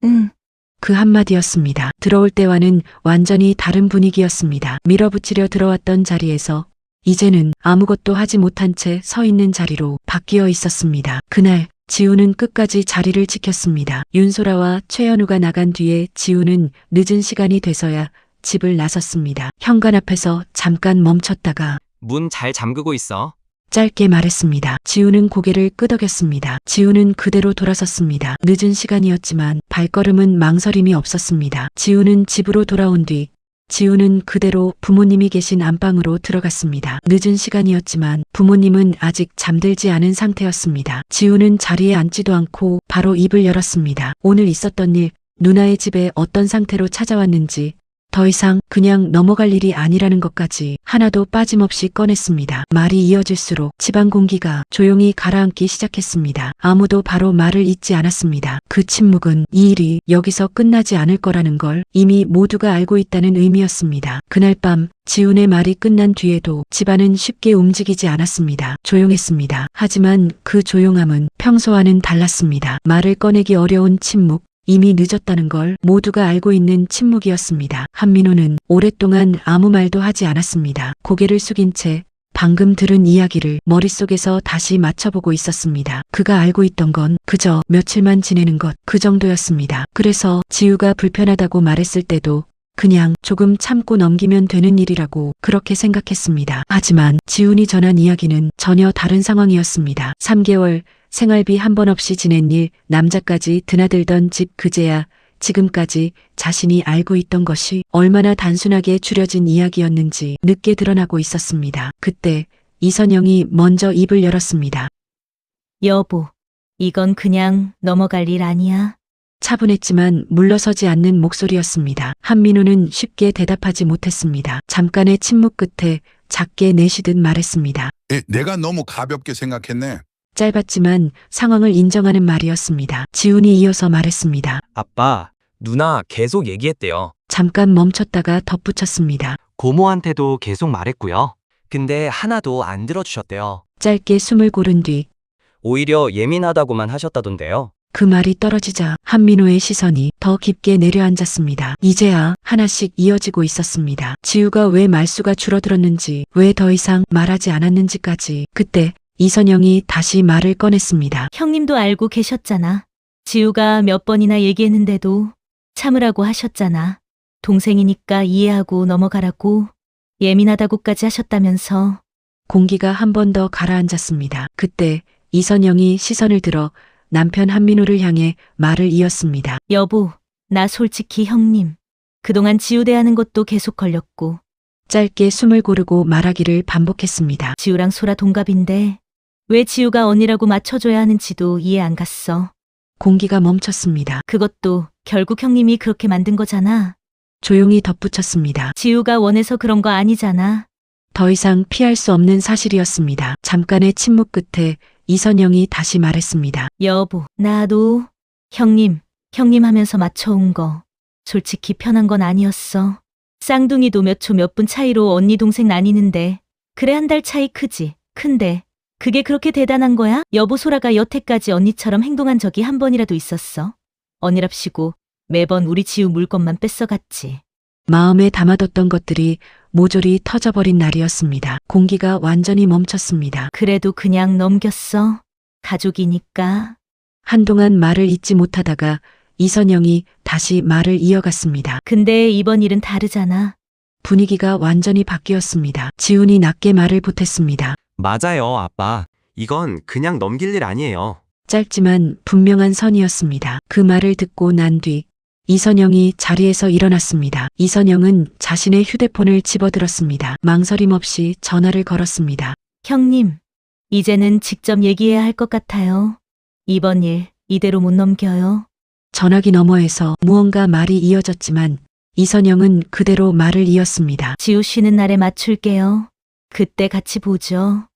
응. 그 한마디였습니다. 들어올 때와는 완전히 다른 분위기였습니다. 밀어붙이려 들어왔던 자리에서 이제는 아무것도 하지 못한 채 서 있는 자리로 바뀌어 있었습니다. 그날 지우는 끝까지 자리를 지켰습니다. 윤소라와 최현우가 나간 뒤에 지우는 늦은 시간이 돼서야 집을 나섰습니다. 현관 앞에서 잠깐 멈췄다가 문 잘 잠그고 있어. 짧게 말했습니다. 지우는 고개를 끄덕였습니다. 지우는 그대로 돌아섰습니다. 늦은 시간이었지만 발걸음은 망설임이 없었습니다. 지우는 집으로 돌아온 뒤 지우는 그대로 부모님이 계신 안방으로 들어갔습니다. 늦은 시간이었지만 부모님은 아직 잠들지 않은 상태였습니다. 지우는 자리에 앉지도 않고 바로 입을 열었습니다. 오늘 있었던 일, 누나의 집에 어떤 상태로 찾아왔는지 더 이상 그냥 넘어갈 일이 아니라는 것까지 하나도 빠짐없이 꺼냈습니다. 말이 이어질수록 집안 공기가 조용히 가라앉기 시작했습니다. 아무도 바로 말을 잇지 않았습니다. 그 침묵은 이 일이 여기서 끝나지 않을 거라는 걸 이미 모두가 알고 있다는 의미였습니다. 그날 밤 지훈의 말이 끝난 뒤에도 집안은 쉽게 움직이지 않았습니다. 조용했습니다. 하지만 그 조용함은 평소와는 달랐습니다. 말을 꺼내기 어려운 침묵, 이미 늦었다는 걸 모두가 알고 있는 침묵이었습니다. 한민호는 오랫동안 아무 말도 하지 않았습니다. 고개를 숙인 채 방금 들은 이야기를 머릿속에서 다시 맞춰보고 있었습니다. 그가 알고 있던 건 그저 며칠만 지내는 것, 그 정도였습니다. 그래서 지우가 불편하다고 말했을 때도 그냥 조금 참고 넘기면 되는 일이라고 그렇게 생각했습니다. 하지만 지훈이 전한 이야기는 전혀 다른 상황이었습니다. 3개월 생활비 한 번 없이 지낸 일, 남자까지 드나들던 집 그제야 지금까지 자신이 알고 있던 것이 얼마나 단순하게 줄여진 이야기였는지 늦게 드러나고 있었습니다. 그때 이선영이 먼저 입을 열었습니다. 여보, 이건 그냥 넘어갈 일 아니야. 차분했지만 물러서지 않는 목소리였습니다. 한민호는 쉽게 대답하지 못했습니다. 잠깐의 침묵 끝에 작게 내쉬듯 말했습니다. 내가 너무 가볍게 생각했네. 짧았지만 상황을 인정하는 말이었습니다. 지훈이 이어서 말했습니다. 아빠, 누나 계속 얘기했대요. 잠깐 멈췄다가 덧붙였습니다. 고모한테도 계속 말했고요. 근데 하나도 안 들어주셨대요. 짧게 숨을 고른 뒤 오히려 예민하다고만 하셨다던데요. 그 말이 떨어지자 한민호의 시선이 더 깊게 내려앉았습니다. 이제야 하나씩 이어지고 있었습니다. 지우가 왜 말수가 줄어들었는지, 왜 더 이상 말하지 않았는지까지. 그때 이선영이 다시 말을 꺼냈습니다. 형님도 알고 계셨잖아. 지우가 몇 번이나 얘기했는데도 참으라고 하셨잖아. 동생이니까 이해하고 넘어가라고 예민하다고까지 하셨다면서. 공기가 한 번 더 가라앉았습니다. 그때 이선영이 시선을 들어 남편 한민호를 향해 말을 이었습니다. 여보, 나 솔직히 형님 그동안 지우 대하는 것도 계속 걸렸고, 짧게 숨을 고르고 말하기를 반복했습니다. 지우랑 소라 동갑인데, 왜 지우가 언니라고 맞춰줘야 하는지도 이해 안 갔어. 공기가 멈췄습니다. 그것도 결국 형님이 그렇게 만든 거잖아. 조용히 덧붙였습니다. 지우가 원해서 그런 거 아니잖아. 더 이상 피할 수 없는 사실이었습니다. 잠깐의 침묵 끝에 이선영이 다시 말했습니다. 여보, 나도 형님 하면서 맞춰온 거 솔직히 편한 건 아니었어. 쌍둥이도 몇 초 몇 분 차이로 언니 동생 나뉘는데 그래 한 달 차이 크지. 근데 그게 그렇게 대단한 거야? 여보 소라가 여태까지 언니처럼 행동한 적이 한 번이라도 있었어. 언니랍시고 매번 우리 지우 물건만 뺏어갔지. 마음에 담아뒀던 것들이 모조리 터져버린 날이었습니다. 공기가 완전히 멈췄습니다. 그래도 그냥 넘겼어. 가족이니까. 한동안 말을 잇지 못하다가 이선영이 다시 말을 이어갔습니다. 근데 이번 일은 다르잖아. 분위기가 완전히 바뀌었습니다. 지훈이 낮게 말을 보탰습니다. 맞아요, 아빠. 이건 그냥 넘길 일 아니에요. 짧지만 분명한 선이었습니다. 그 말을 듣고 난 뒤 이선영이 자리에서 일어났습니다. 이선영은 자신의 휴대폰을 집어들었습니다. 망설임 없이 전화를 걸었습니다. 형님, 이제는 직접 얘기해야 할 것 같아요. 이번 일 이대로 못 넘겨요. 전화기 너머에서 무언가 말이 이어졌지만 이선영은 그대로 말을 이었습니다. 지우 쉬는 날에 맞출게요. 그때 같이 보죠.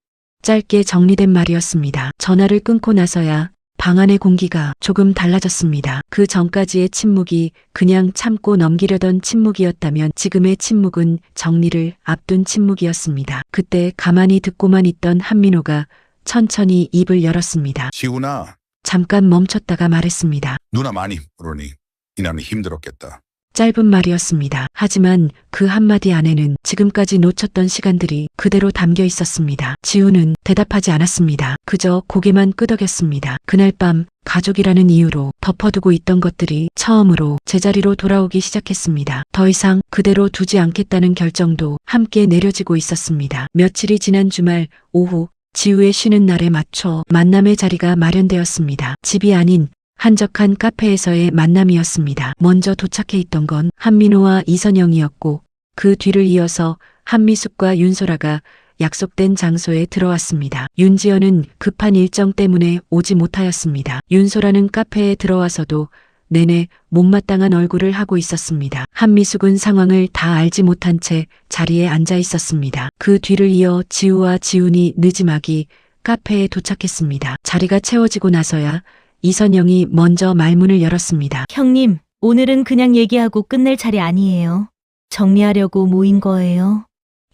짧게 정리된 말이었습니다. 전화를 끊고 나서야 방 안의 공기가 조금 달라졌습니다. 그 전까지의 침묵이 그냥 참고 넘기려던 침묵이었다면 지금의 침묵은 정리를 앞둔 침묵이었습니다. 그때 가만히 듣고만 있던 한민호가 천천히 입을 열었습니다. 지훈아, 잠깐 멈췄다가 말했습니다. 누나 많이 그러니 이나는 힘들었겠다. 짧은 말이었습니다. 하지만 그 한마디 안에는 지금까지 놓쳤던 시간들이 그대로 담겨 있었습니다. 지우는 대답하지 않았습니다. 그저 고개만 끄덕였습니다. 그날 밤 가족이라는 이유로 덮어두고 있던 것들이 처음으로 제자리로 돌아오기 시작했습니다. 더 이상 그대로 두지 않겠다는 결정도 함께 내려지고 있었습니다. 며칠이 지난 주말 오후 지우의 쉬는 날에 맞춰 만남의 자리가 마련되었습니다. 집이 아닌 한적한 카페에서의 만남이었습니다. 먼저 도착해 있던 건 한민호와 이선영이었고 그 뒤를 이어서 한미숙과 윤소라가 약속된 장소에 들어왔습니다. 윤지연은 급한 일정 때문에 오지 못하였습니다. 윤소라는 카페에 들어와서도 내내 못마땅한 얼굴을 하고 있었습니다. 한미숙은 상황을 다 알지 못한 채 자리에 앉아 있었습니다. 그 뒤를 이어 지우와 지훈이 느지막이 카페에 도착했습니다. 자리가 채워지고 나서야 이선영이 먼저 말문을 열었습니다. 형님, 오늘은 그냥 얘기하고 끝낼 자리 아니에요. 정리하려고 모인 거예요.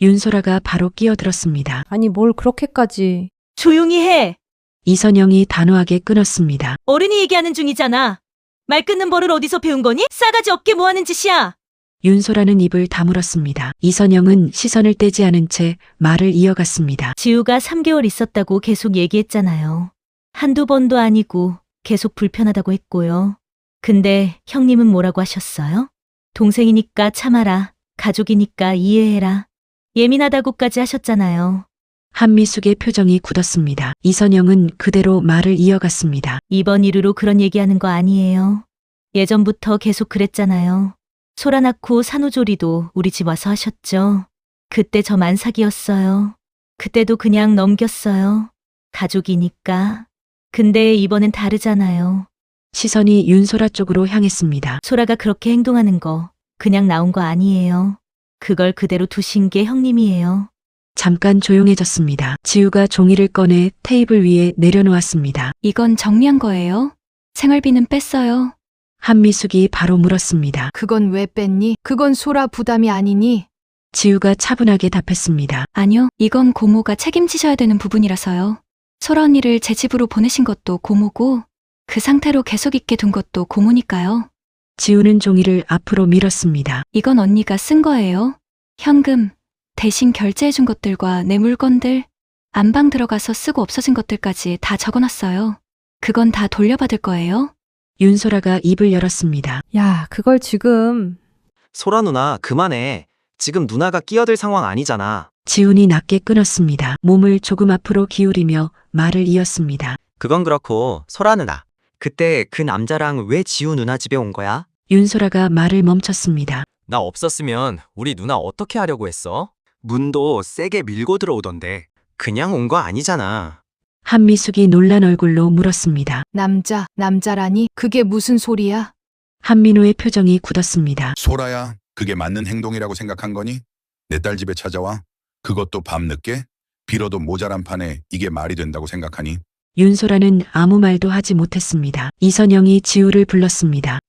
윤소라가 바로 끼어들었습니다. 아니 뭘 그렇게까지. 조용히 해! 이선영이 단호하게 끊었습니다. 어른이 얘기하는 중이잖아. 말 끊는 버를 어디서 배운 거니? 싸가지 없게 뭐 하는 짓이야? 윤소라는 입을 다물었습니다. 이선영은 시선을 떼지 않은 채 말을 이어갔습니다. 지우가 3개월 있었다고 계속 얘기했잖아요. 한두 번도 아니고 계속 불편하다고 했고요. 근데 형님은 뭐라고 하셨어요? 동생이니까 참아라. 가족이니까 이해해라. 예민하다고까지 하셨잖아요. 한미숙의 표정이 굳었습니다. 이선영은 그대로 말을 이어갔습니다. 이번 이후로 그런 얘기하는 거 아니에요. 예전부터 계속 그랬잖아요. 소라 낳고 산후조리도 우리 집 와서 하셨죠. 그때 저 만삭이었어요. 그때도 그냥 넘겼어요. 가족이니까. 근데 이번엔 다르잖아요. 시선이 윤소라 쪽으로 향했습니다. 소라가 그렇게 행동하는 거 그냥 나온 거 아니에요. 그걸 그대로 두신 게 형님이에요. 잠깐 조용해졌습니다. 지우가 종이를 꺼내 테이블 위에 내려놓았습니다. 이건 정리한 거예요? 생활비는 뺐어요. 한미숙이 바로 물었습니다. 그건 왜 뺐니? 그건 소라 부담이 아니니? 지우가 차분하게 답했습니다. 아니요, 이건 고모가 책임지셔야 되는 부분이라서요. 소라 언니를 제 집으로 보내신 것도 고모고 그 상태로 계속 있게 둔 것도 고모니까요. 지우는 종이를 앞으로 밀었습니다. 이건 언니가 쓴 거예요. 현금, 대신 결제해준 것들과 내 물건들, 안방 들어가서 쓰고 없어진 것들까지 다 적어놨어요. 그건 다 돌려받을 거예요. 윤소라가 입을 열었습니다. 야, 그걸 지금. 소라 누나, 그만해. 지금 누나가 끼어들 상황 아니잖아. 지훈이 낮게 끊었습니다. 몸을 조금 앞으로 기울이며 말을 이었습니다. 그건 그렇고, 소라 누나. 그때 그 남자랑 왜 지우 누나 집에 온 거야? 윤소라가 말을 멈췄습니다. 나 없었으면 우리 누나 어떻게 하려고 했어? 문도 세게 밀고 들어오던데. 그냥 온 거 아니잖아. 한미숙이 놀란 얼굴로 물었습니다. 남자라니? 그게 무슨 소리야? 한민호의 표정이 굳었습니다. 소라야, 그게 맞는 행동이라고 생각한 거니? 내 딸 집에 찾아와? 그것도 밤늦게? 빌어도 모자란 판에 이게 말이 된다고 생각하니? 윤소라는 아무 말도 하지 못했습니다. 이선영이 지우를 불렀습니다.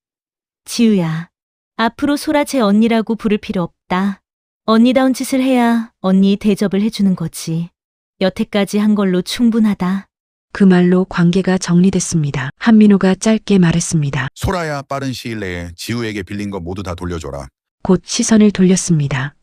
지우야, 앞으로 소라 제 언니라고 부를 필요 없다. 언니다운 짓을 해야 언니 대접을 해주는 거지. 여태까지 한 걸로 충분하다. 그 말로 관계가 정리됐습니다. 한민호가 짧게 말했습니다. 소라야, 빠른 시일 내에 지우에게 빌린 거 모두 다 돌려줘라. 곧 시선을 돌렸습니다.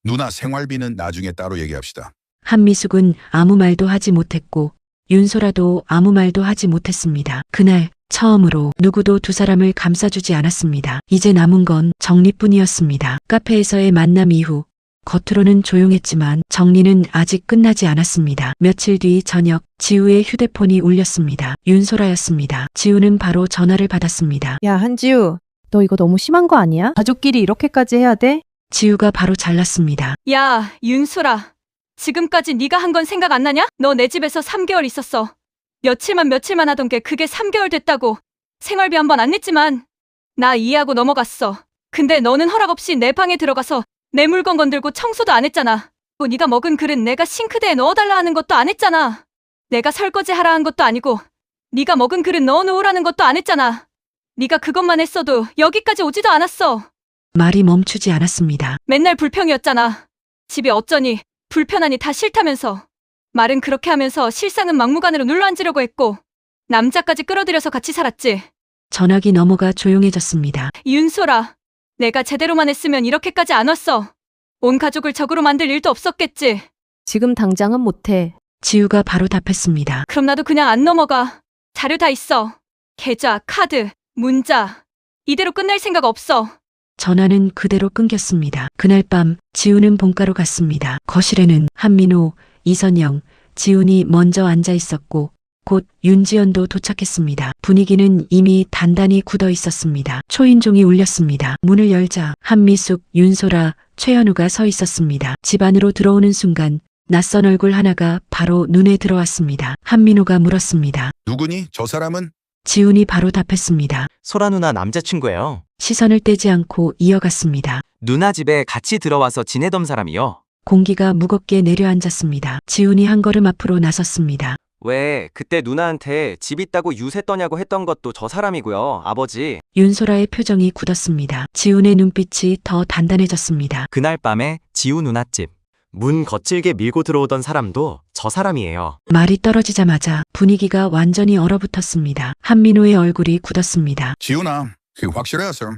누나 생활비는 나중에 따로 얘기합시다. 한미숙은 아무 말도 하지 못했고 윤소라도 아무 말도 하지 못했습니다. 그날 처음으로 누구도 두 사람을 감싸주지 않았습니다. 이제 남은 건 정리뿐이었습니다. 카페에서의 만남 이후 겉으로는 조용했지만 정리는 아직 끝나지 않았습니다. 며칠 뒤 저녁 지우의 휴대폰이 울렸습니다. 윤소라였습니다. 지우는 바로 전화를 받았습니다. 야, 한지우. 너 이거 너무 심한 거 아니야? 가족끼리 이렇게까지 해야 돼? 지우가 바로 잘랐습니다. 야, 윤소라. 지금까지 네가 한 건 생각 안 나냐? 너 내 집에서 3개월 있었어. 며칠만 하던 게 그게 3개월 됐다고. 생활비 한 번 안 냈지만 나 이해하고 넘어갔어. 근데 너는 허락 없이 내 방에 들어가서 내 물건 건들고 청소도 안 했잖아. 또 네가 먹은 그릇 내가 싱크대에 넣어달라 하는 것도 안 했잖아. 내가 설거지 하라 한 것도 아니고 네가 먹은 그릇 넣어놓으라는 것도 안 했잖아. 네가 그것만 했어도 여기까지 오지도 않았어. 말이 멈추지 않았습니다. 맨날 불평이었잖아. 집이 어쩌니 불편하니 다 싫다면서. 말은 그렇게 하면서 실상은 막무가내로 눌러앉으려고 했고 남자까지 끌어들여서 같이 살았지. 전화기 넘어가 조용해졌습니다. 윤소라, 내가 제대로만 했으면 이렇게까지 안 왔어. 온 가족을 적으로 만들 일도 없었겠지. 지금 당장은 못해. 지우가 바로 답했습니다. 그럼 나도 그냥 안 넘어가. 자료 다 있어. 계좌, 카드, 문자. 이대로 끝낼 생각 없어. 전화는 그대로 끊겼습니다. 그날 밤 지우는 본가로 갔습니다. 거실에는 한민호, 이선영, 지훈이 먼저 앉아 있었고 곧 윤지연도 도착했습니다. 분위기는 이미 단단히 굳어 있었습니다. 초인종이 울렸습니다. 문을 열자 한미숙, 윤소라, 최현우가 서 있었습니다. 집 안으로 들어오는 순간 낯선 얼굴 하나가 바로 눈에 들어왔습니다. 한민호가 물었습니다. 누구니? 저 사람은? 지훈이 바로 답했습니다. 소라 누나 남자친구예요. 시선을 떼지 않고 이어갔습니다. 누나 집에 같이 들어와서 지내던 사람이요. 공기가 무겁게 내려앉았습니다. 지훈이 한 걸음 앞으로 나섰습니다. 왜 그때 누나한테 집 있다고 유세 떠냐고 했던 것도 저 사람이고요. 아버지. 윤소라의 표정이 굳었습니다. 지훈의 눈빛이 더 단단해졌습니다. 그날 밤에 지우 누나 집. 문 거칠게 밀고 들어오던 사람도 저 사람이에요. 말이 떨어지자마자 분위기가 완전히 얼어붙었습니다. 한민호의 얼굴이 굳었습니다. 지훈아, 그 확실해서.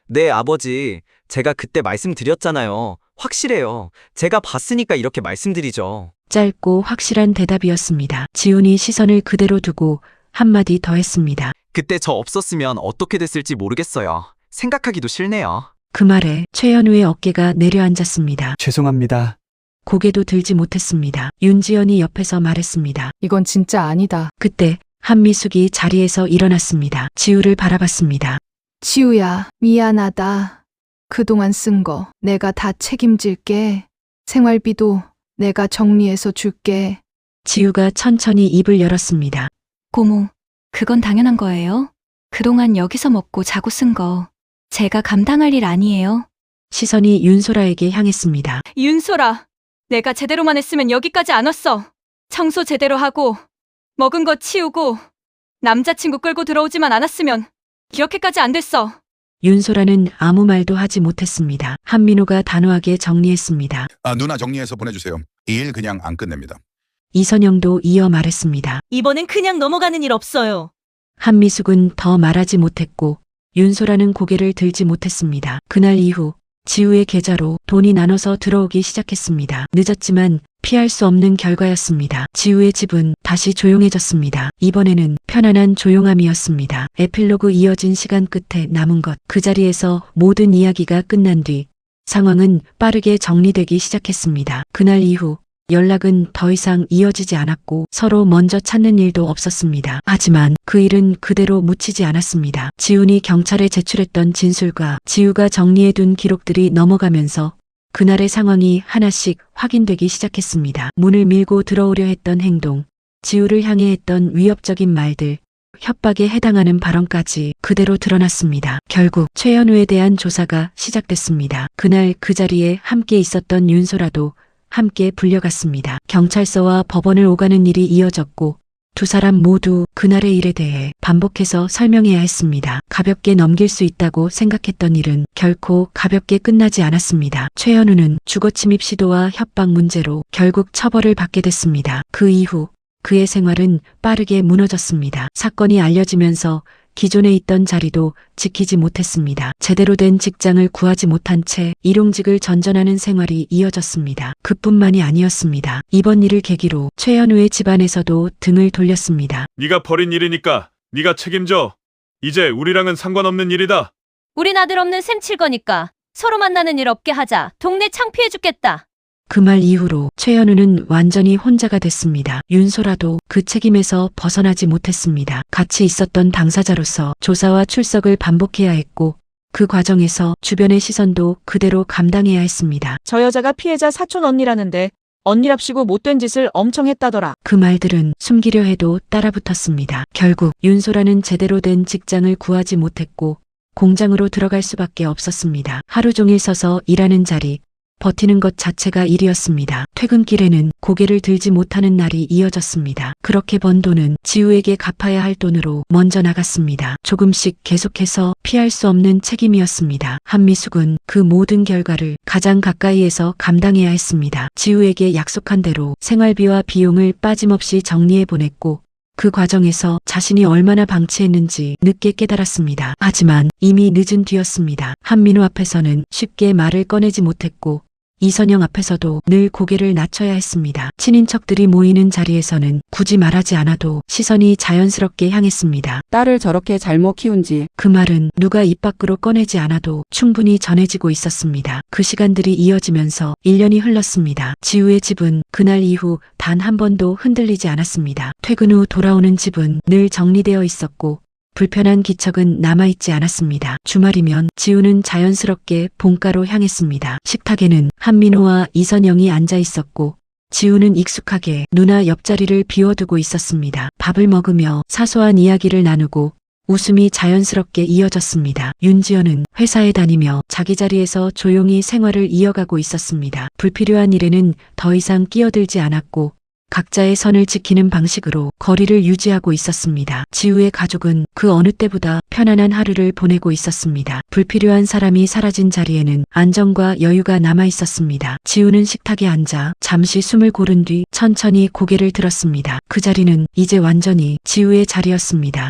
네, 아버지. 제가 그때 말씀드렸잖아요. 확실해요. 제가 봤으니까 이렇게 말씀드리죠. 짧고 확실한 대답이었습니다. 지훈이 시선을 그대로 두고 한마디 더 했습니다. 그때 저 없었으면 어떻게 됐을지 모르겠어요. 생각하기도 싫네요. 그 말에 최현우의 어깨가 내려앉았습니다. 죄송합니다. 고개도 들지 못했습니다. 윤지연이 옆에서 말했습니다. 이건 진짜 아니다. 그때 한미숙이 자리에서 일어났습니다. 지우를 바라봤습니다. 지우야, 미안하다. 그동안 쓴 거 내가 다 책임질게. 생활비도 내가 정리해서 줄게. 지우가 천천히 입을 열었습니다. 고모, 그건 당연한 거예요. 그동안 여기서 먹고 자고 쓴 거 제가 감당할 일 아니에요. 시선이 윤소라에게 향했습니다. 윤소라, 내가 제대로만 했으면 여기까지 안 왔어. 청소 제대로 하고 먹은 거 치우고 남자친구 끌고 들어오지만 않았으면 이렇게까지 안 됐어. 윤소라는 아무 말도 하지 못했습니다. 한민호가 단호하게 정리했습니다. 누나 정리해서 보내주세요. 이 일 그냥 안 끝냅니다. 이선영도 이어 말했습니다. 이번엔 그냥 넘어가는 일 없어요. 한미숙은 더 말하지 못했고 윤소라는 고개를 들지 못했습니다. 그날 이후 지우의 계좌로 돈이 나눠서 들어오기 시작했습니다. 늦었지만 피할 수 없는 결과였습니다. 지우의 집은 다시 조용해졌습니다. 이번에는 편안한 조용함이었습니다. 에필로그 이어진 시간 끝에 남은 것. 그 자리에서 모든 이야기가 끝난 뒤 상황은 빠르게 정리되기 시작했습니다. 그날 이후 연락은 더 이상 이어지지 않았고 서로 먼저 찾는 일도 없었습니다. 하지만 그 일은 그대로 묻히지 않았습니다. 지훈이 경찰에 제출했던 진술과 지우가 정리해둔 기록들이 넘어가면서 그날의 상황이 하나씩 확인되기 시작했습니다. 문을 밀고 들어오려 했던 행동, 지우를 향해 했던 위협적인 말들, 협박에 해당하는 발언까지 그대로 드러났습니다. 결국 최현우에 대한 조사가 시작됐습니다. 그날 그 자리에 함께 있었던 윤소라도 함께 불려갔습니다. 경찰서와 법원을 오가는 일이 이어졌고 두 사람 모두 그날의 일에 대해 반복해서 설명해야 했습니다. 가볍게 넘길 수 있다고 생각했던 일은 결코 가볍게 끝나지 않았습니다. 최현우는 주거침입 시도와 협박 문제로 결국 처벌을 받게 됐습니다. 그 이후 그의 생활은 빠르게 무너졌습니다. 사건이 알려지면서 기존에 있던 자리도 지키지 못했습니다. 제대로 된 직장을 구하지 못한 채 일용직을 전전하는 생활이 이어졌습니다. 그뿐만이 아니었습니다. 이번 일을 계기로 최현우의 집안에서도 등을 돌렸습니다. 네가 벌인 일이니까 네가 책임져. 이제 우리랑은 상관없는 일이다. 우린 아들 없는 셈 칠 거니까 서로 만나는 일 없게 하자. 동네 창피해 죽겠다. 그 말 이후로 최현우는 완전히 혼자가 됐습니다. 윤소라도 그 책임에서 벗어나지 못했습니다. 같이 있었던 당사자로서 조사와 출석을 반복해야 했고 그 과정에서 주변의 시선도 그대로 감당해야 했습니다. 저 여자가 피해자 사촌 언니라는데 언니랍시고 못된 짓을 엄청 했다더라. 그 말들은 숨기려 해도 따라붙었습니다. 결국 윤소라는 제대로 된 직장을 구하지 못했고 공장으로 들어갈 수밖에 없었습니다. 하루 종일 서서 일하는 자리, 버티는 것 자체가 일이었습니다. 퇴근길에는 고개를 들지 못하는 날이 이어졌습니다. 그렇게 번 돈은 지우에게 갚아야 할 돈으로 먼저 나갔습니다. 조금씩 계속해서 피할 수 없는 책임이었습니다. 한미숙은 그 모든 결과를 가장 가까이에서 감당해야 했습니다. 지우에게 약속한 대로 생활비와 비용을 빠짐없이 정리해 보냈고 그 과정에서 자신이 얼마나 방치했는지 늦게 깨달았습니다. 하지만 이미 늦은 뒤였습니다. 한민우 앞에서는 쉽게 말을 꺼내지 못했고 이선영 앞에서도 늘 고개를 낮춰야 했습니다. 친인척들이 모이는 자리에서는 굳이 말하지 않아도 시선이 자연스럽게 향했습니다. 딸을 저렇게 잘못 키운지. 그 말은 누가 입 밖으로 꺼내지 않아도 충분히 전해지고 있었습니다. 그 시간들이 이어지면서 1년이 흘렀습니다. 지우의 집은 그날 이후 단 한 번도 흔들리지 않았습니다. 퇴근 후 돌아오는 집은 늘 정리되어 있었고 불편한 기척은 남아있지 않았습니다. 주말이면 지우는 자연스럽게 본가로 향했습니다. 식탁에는 한민호와 이선영이 앉아 있었고 지우는 익숙하게 누나 옆자리를 비워두고 있었습니다. 밥을 먹으며 사소한 이야기를 나누고 웃음이 자연스럽게 이어졌습니다. 윤지연은 회사에 다니며 자기 자리에서 조용히 생활을 이어가고 있었습니다. 불필요한 일에는 더 이상 끼어들지 않았고 각자의 선을 지키는 방식으로 거리를 유지하고 있었습니다. 지우의 가족은 그 어느 때보다 편안한 하루를 보내고 있었습니다. 불필요한 사람이 사라진 자리에는 안정과 여유가 남아 있었습니다. 지우는 식탁에 앉아 잠시 숨을 고른 뒤 천천히 고개를 들었습니다. 그 자리는 이제 완전히 지우의 자리였습니다.